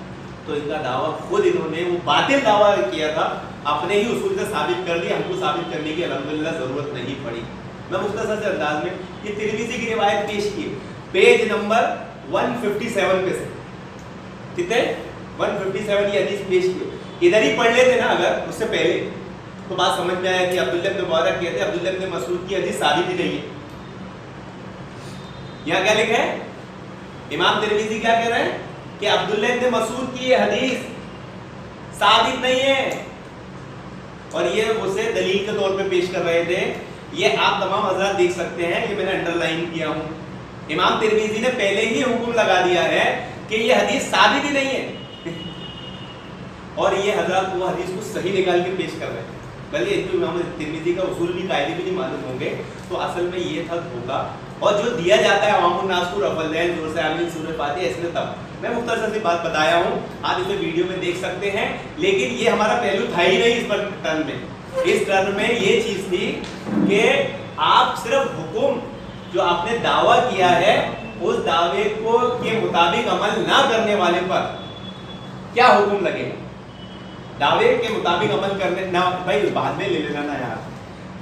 तो इनका दावा खुद इन्होंने वो बातिल दावा किया था, अपने ही उसूल से साबित कर दिया, हमको साबित करने की अल्हम्दुलिल्लाह ज़रूरत नहीं पड़ी। मैं मुख्तसर से अंदाज में ये तिरमिज़ी की रिवायत पेश की, पेज नंबर 157 पे से, कितने 157 ये हदीस पेश की। इधर ही पढ़ लेते ना अगर उससे पहले, तो बात समझ में आया कि अब्दुल्लाह इब्न मुबारक कहते हैं अब्दुल्लाह इब्न मसऊद की हदीस साबित ही नहीं है। यहाँ क्या लिखा है, इमाम तिरमिज़ी क्या कह रहे हैं कि अब्दुल्लाह इब्न मसऊद की ये हदीस साबित नहीं है, और ये उसे दलील के तौर पे पेश कर रहे थे। ये आप तमाम हज़रात देख सकते हैं, ये मैंने अंडरलाइन किया हूँ। इमाम तिरमिज़ी ने पहले ही हुक्म लगा दिया है कि ये हदीस साबित ही नहीं है, और ये हज़रात वो हदीस को सही निकाल के पेश कर रहे हैं। भले इनको इमाम तिरमिज़ी का उसूल भी कायदे भी नहीं मालूम होंगे, तो असल में ये था धोखा। और जो दिया जाता है अवामुन नास को रफ़ल दैन जोर से आमीन सूरह फातिहा, इसमें तब मैं मुख्तसर सी बात बताया हूँ, आप इसे वीडियो में देख सकते हैं। लेकिन ये हमारा पहलू था ही नहीं इस टर्न में। इस टर्न में ये चीज़ थी कि आप सिर्फ हुक्म जो आपने दावा किया है उस दावे को के मुताबिक अमल ना करने वाले पर क्या हुक्म लगेगा। दावे के मुताबिक अमल करने ना, भाई बाद में ले लेना ना यार,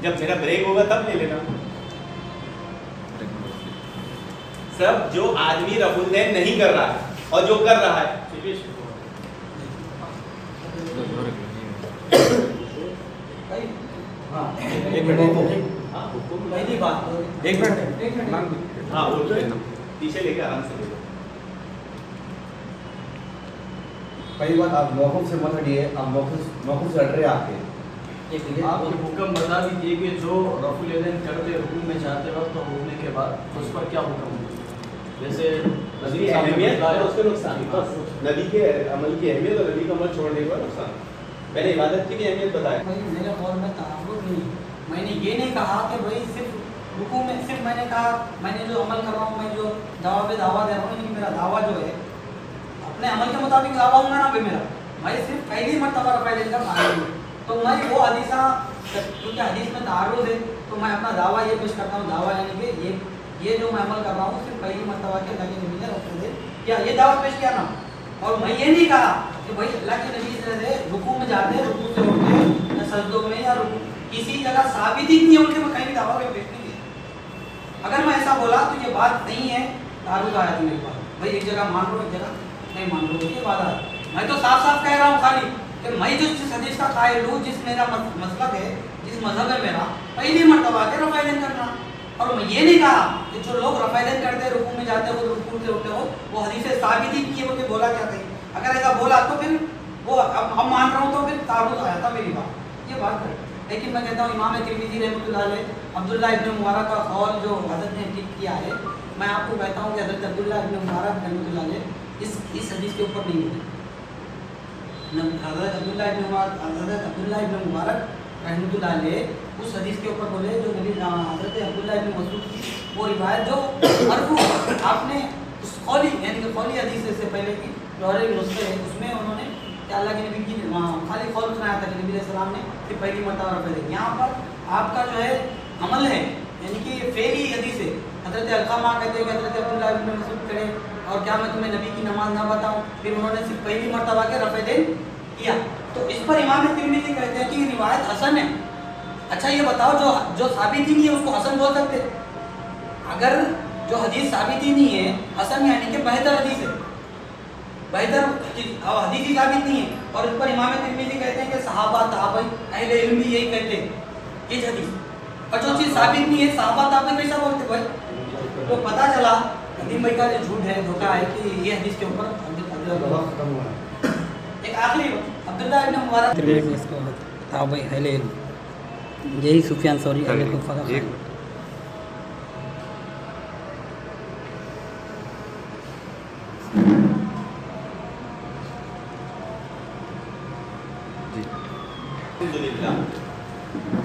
जब मेरा ब्रेक होगा तब ले लेना। सब जो आदमी रफुल दैन नहीं कर रहा है और जो कर रहा है, एक मिनट पहली बात, एक मिनट हाँ पीछे लेके आराम से ले लो। पहली बात, आप मौक़िफ़ से मत हटिए, आप मौक़िफ़ से हट रहे हैं आपके। आप ये हुक्म बता दीजिए कि जो रफुल यदैन करते रुकू में जाते वक्त तो होने के बाद उस पर क्या हुक्म होगा। जैसे नबी की अहमियत और उसके नुकसान, बस नबी के अमल की अहमियत और नबी का अमल छोड़ने का नुकसान। मैंने इबादत की भी अहमियत बताया। भाई मेरे कौल में तआव्वुद नहीं, मैंने ये नहीं कहा कि भाई सिर्फ रुकू में, सिर्फ मैंने कहा मैंने जो अमल कर रहा हूँ, मैं जो दावा पे दावा दे रहा हूँ, लेकिन मेरा दावा जो है अपने अमल के मुताबिक दावा होगा ना भाई मेरा, मैं सिर्फ पहली मरतबा रफ़ा यदैन का मानूँ, तो मैं वो हदीसा, क्योंकि हदीस में तारुज़ है, तो मैं अपना दावा ये पेश करता हूँ, दावा यानी कि ये जो मैं अमल कर रहा हूँ सिर्फ पहली मरतबा के अल्लाह के नबी ने रफ़ुल दैन या ये दावा पेश किया ना। और मैं ये नहीं कहा कि भाई अल्लाह के नबी से रुकू में जाते, रुकू से उठते, या सजदों में या किसी जगह साबित ही नहीं है उनके, मैं कहीं भी दावा पेश नहीं किया। अगर मैं ऐसा बोला तो ये बात नहीं है, तारुज़ आया था मेरे पास, भाई एक जगह मान लो एक जगह नहीं मान लो, ये बात है। मैं तो साफ साफ कह रहा हूँ खाली कि मैं जो जिस हदीस का कायल हूँ, जिस मेरा मसलब है, जिस मजहब है मेरा, पहली मरतबा के रफ़ा यदैन करना। और मैं ये नहीं कहा कि जो लोग रफ़ा यदैन करते रुकू में जाते हो, रुकू से उठते हो, वो हदीस से साबित ही किए मुझे बोला क्या कहीं। अगर ऐसा बोला तो फिर वो अब मान रहा हूँ तो फिर तारुज़ आया था मेरी बात, ये बात है। लेकिन मैं कहता हूँ इमाम तिरमिज़ी रहमतुल्लाह अलैह अब्दुल्लाह इब्न मुबारक का कौल जो हज़रत ने ठीक किया है, मैं आपको कहता हूँ कि हज़रत अब्दुल्लाह इब्न मुबारक रहमतुल्लाह अलैह इस हदीस के ऊपर नहीं है। हज़रत अब्दुल्लाह इब्न मुबारक रहमतुल्लाह अलैह उस हदीस के ऊपर बोले जो नबी हज़रत अब्दुल्लाह इब्न मसऊद की वो रिवायत जो मरफू आपने उस कौली यानी कि कौली हदीस से पहले की जौहर नुस्खे है, उसमें उन्होंने कि अल्लाह के नबी की खाली कौल सुनाया था कि नबी सलाम ने कि पहली मरतबा रफ़ा यदैन। यहाँ पर आपका जो है अमल है, यानी कि फेली हदीस है। हज़रत अलक़मा कहते हैं कि हज़रत अब्दुल्लाह इब्न मसऊद करे और क्या मैं तुम्हें नबी की नमाज ना बताऊँ, फिर उन्होंने सिर्फ पहली मरतबा के रफ़ा यदैन किया। तो इस पर इमाम तिरमिज़ी कहते हैं कि रिवायत हसन है। अच्छा ये बताओ जो साबित ही नहीं है उसको हसन बोल सकते? अगर जो हदीस साबित ही नहीं है, हसन यानी कि बेहतर हदीस है, बेहतर हदीस ही साबित नहीं है। और इस पर इमाम तिरमिज़ी कहते हैं कि सहाबा ताबई अहले इल्म भी यही कहते हैं ये हदीस, और जो चीज़ साबित नहीं है सहाबा ताबई कैसा बोलते भाई। तो पता चला नदीम भाई का जो झूठ है, धोखा है कि ये हदीस के ऊपर एक आखिरी अब्दुल्लाह इब्न मुबारक हाँ भाई हेले यही सुफियान सौरी अहले कुफा का एक अल्हम्दुलिल्लाह।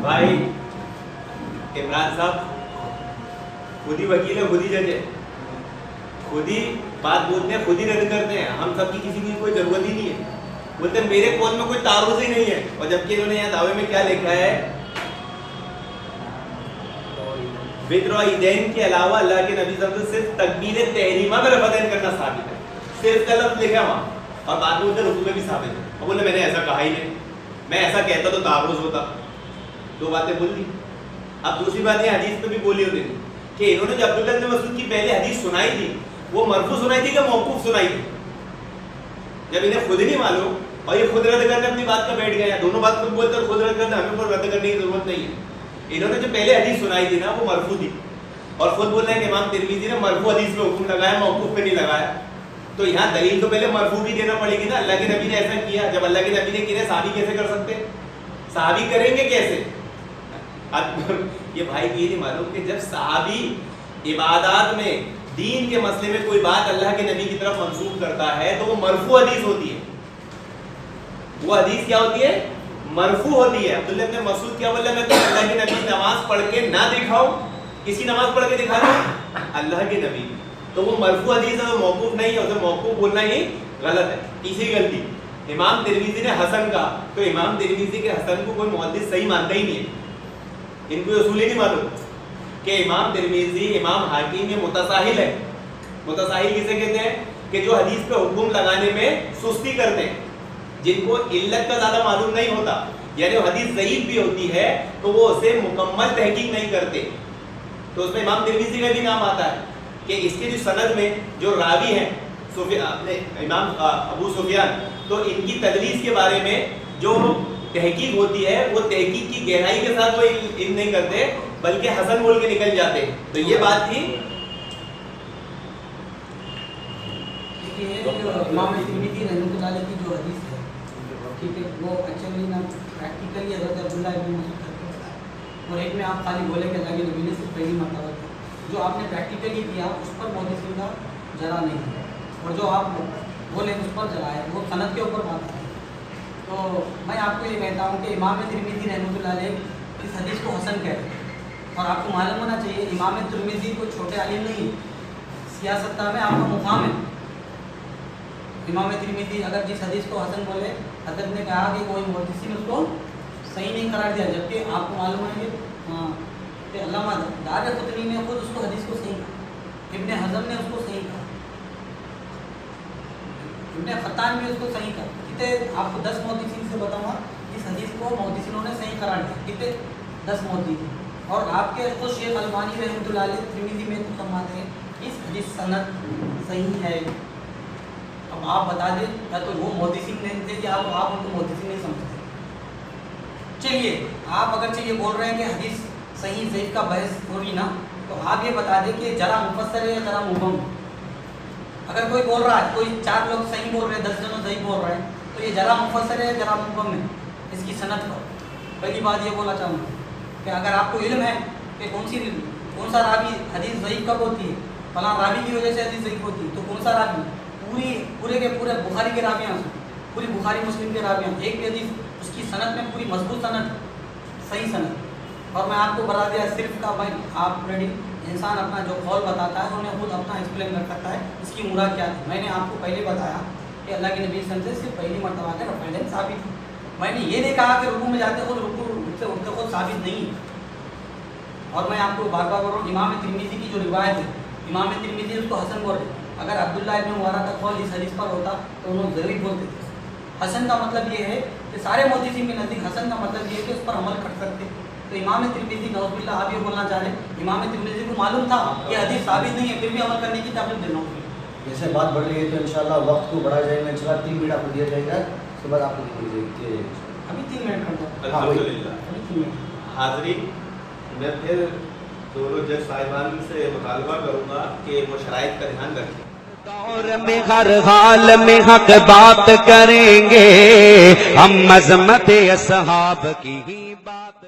भाई इमरान साहब खुद ही वकील है, खुद ही जज है, खुद ही बात बोलते हैं, खुद ही रद्द करते हैं। हम सबकी किसी की कोई जरूरत ही नहीं है। बोलते हैं मेरे कौल में कोई तारुज़ ही नहीं है, और जबकि इन्होंने यहाँ दावे में क्या लिखा है, विद्रोहीदैन के अलावा अल्लाह के नबी सल्लल्लाहु अलैहि वसल्लम सिर्फ तकबीर तहरीमा में रफ़अदैन करना साबित है, सिर्फ का लफ्ज़ लिखा वहाँ, और बाद में उधर रुकू में भी साबित है। और बोले मैंने ऐसा कहा ही नहीं, मैं ऐसा कहता तो तारुज़ होता। दो बातें बोल दी। अब दूसरी बात ये हदीस पे भी बोली होती थी कि इन्होंने जो अब्दुल्लाह इब्न मसऊद की पहले हदीस सुनाई थी, वो मरफू सुनाई थी कि मौकूफ सुनाई थी। जब इन्हें खुद ही नहीं मालूम और ये खुद रद्द करने अपनी बात का बैठ गए, दोनों बात को बोलते और खुद रद्द करते, हमें पर रद्द करने की जरूरत नहीं है। इन्होंने जो पहले हदीस सुनाई थी ना, वो मरफू थी, और खुद बोल रहे हैं कि इमाम तिरमिज़ी ने मरफू हदीस पे हुक्म लगाया, मौकूफ पे नहीं लगाया। तो यहाँ दलील तो पहले मरफू भी देना पड़ेगी ना। अल्लाह के नबी ने ऐसा किया, जब अल्लाह के नबी ने किया, सहाबी कैसे कर सकते? सहाबी करेंगे कैसे? ये भाई ये नहीं मालूम कि जब सहाबी इबादत में, दीन के मसले में कोई बात अल्लाह के नबी की तरफ मंसूब करता है तो वो मरफू हदीस होती है। वो हदीस क्या होती है? मरफू होती है। अब्दुल्लाह इब्न मसऊद क्या बोला, मैं तो अल्लाह के नबी नमाज पढ़ के ना दिखाऊं, किसी नमाज पढ़ के दिखा दूं? अल्लाह के नबी, तो वो मरफू हदीस है, वो मौकूफ नहीं है, उसे मौकूफ बोलना ही गलत है। तीसरी गलती, इमाम तिरमिज़ी ने हसन कहा, तो इमाम तिरमिज़ी के हसन को कोई मुहद्दिस सही मानता ही नहीं है। इनको उसूल ही नहीं मालूम कि इमाम तिरमिज़ी, इमाम हाकिम ये मुतसाहिल है। मुतसाहिल किसे कहते हैं? कि जो हदीस पे हुक्म लगाने में सुस्ती करते हैं, जिनको इल्लत का ज़्यादा मालूम नहीं होता, यानी वो हदीस ज़ईफ भी होती है तो वो उसे मुकम्मल तहकीक नहीं करते। तो उसमें इमाम तिरमिज़ी का भी नाम आता है कि इसके जो सनद में जो रावी हैं इमाम अबू सुफियान, तो इनकी तदलीस के बारे में जो तहकीक होती है, वो तहकीक की गहराई के साथ वो इल्म नहीं करते, बल्कि हसन बोल के निकल जाते हैं। तो ये बात थी। इमाम तिरमिज़ी रहमतुल्लाह अलैह की जो हदीस है, ठीक है, वो एक्चुअली ना प्रैक्टिकली हज़रत अब्दुल्लाह इब्न मसऊद करके बताया, और एक में आप खाली बोले कि अल्लाह के नबी ने सिर्फ पहली मरतबा किया। जो आपने प्रैक्टिकली किया उस पर मुहद्दिसीन का जरा नहीं है, और जो आप बोले उस पर जरा है, वो सनद के ऊपर बात है। तो मैं आपको ये कहता हूँ कि इमाम तिरमिज़ी रहमतुल्लाह अलैह इस हदीस को हसन कहते हैं, और आपको मालूम होना चाहिए इमाम तिरमिज़ी को छोटे आलिम नहीं, सियासत में आपका मुकाम है। इमाम तिरमिज़ी अगर जिस हदीस को हसन बोले, हज़रत ने कहा कि कोई मुहद्दिसीन उसको सही नहीं करार दिया, जबकि आपको मालूम है कि अल्लामा दारक़ुतनी ने खुद उसको हदीस को सही कहा, इब्न हज़म ने उसको सही कहा, इब्न ख़त्तान ने उसको सही कहा। कितने आपको 10 मुहद्दिसीन से बताऊँगा इस हदीस को मुहद्दिसीनों ने सही करार दिया, कितने 10 मुहद्दिसीन। और आपके खुद शेख अलबानी रहमतुल्लाह अलैह तिरमिज़ी में तो फरमाते हैं इस हदीस सनद सही है। अब आप बता दें या तो वो मुहद्दिसीन नहीं थे कि आप उनको मुहद्दिसीन नहीं समझते। चलिए आप अगर चलिए बोल रहे हैं कि हदीस सही ज़ईफ़ का बहस हो रही ना, तो आप ये बता दें कि जरा मुफस्सर है या जरा मुबहम। अगर कोई बोल रहा है, कोई 4 लोग सही बोल रहे हैं, 10 जनों ज़ईफ़ बोल रहे हैं, तो ये जरा मुफस्सर है या जरा मुबहम है इसकी सनद पर। पहली बात ये बोलना चाहूँगा कि अगर आपको इल्म है कि कौन सा रावी हदीस ज़ईफ़ कब होती है, फलां रावी की वजह से हदीस ज़ईफ़ होती है, तो कौन सा रावी पूरे के पूरे बुखारी के रावियाँ, पूरी बुखारी मुस्लिम के रावियाँ, एक भी हदीस उसकी सनद में पूरी मजबूत सनद, सही सनद। और मैं आपको बता दिया सिर्फ का भाई आप रेडी, इंसान अपना जो कौल बताता है उन्हें खुद अपना एक्सप्लेन कर सकता है इसकी मुराद क्या है। मैंने आपको पहले बताया कि अल्लाह के नबी से सिर्फ पहली मरतबा के रफ़अदैन साबित है। मैंने ये नहीं कहा कि रुकू में जाते खुद रुकू से उठते खुद साबित नहीं है। और मैं आपको बार बार बोल रहा हूँ, इमाम तिरमिज़ी की जो रिवायत है, इमाम तिरमिज़ी उसको हसन बोल रहे। अगर अब्दुल्लाह इब्न मुबारक का कौल इस हदीस पर होता तो उन्होंने ज़रूर बोलते थे। हसन का मतलब ये है कि सारे मुहद्दिसीन के नज़दीक हसन का मतलब ये है कि उस पर अमल कर सकते। तो इमाम तिरमिज़ी नौज़ुबिल्लाह आप ये बोलना चाह रहे हैं इमाम तिरमिज़ी को मालूम था ये हदीस साबित नहीं है, फिर भी अमल करने की ताक़त देना होगी। जैसे बात बढ़ रही है तो इंशाल्लाह वक्त को बढ़ा जाएगा, इंशाल्लाह 3 मिनट आपको दिया जाएगा, उसके बाद आपको दिया जाएगा। अभी 3 मिनट कर दो। अल्हम्दुलिल्लाह। अभी 3 मिनट। हाज़रीन, मैं फिर दोनों जज साहिबान से मुतालबा करूँगा कि वो शराइत का ध्यान रखें। دور میں ہر حال میں حق بات کریں گے، ہم عظمت اصحاب کی ہی بات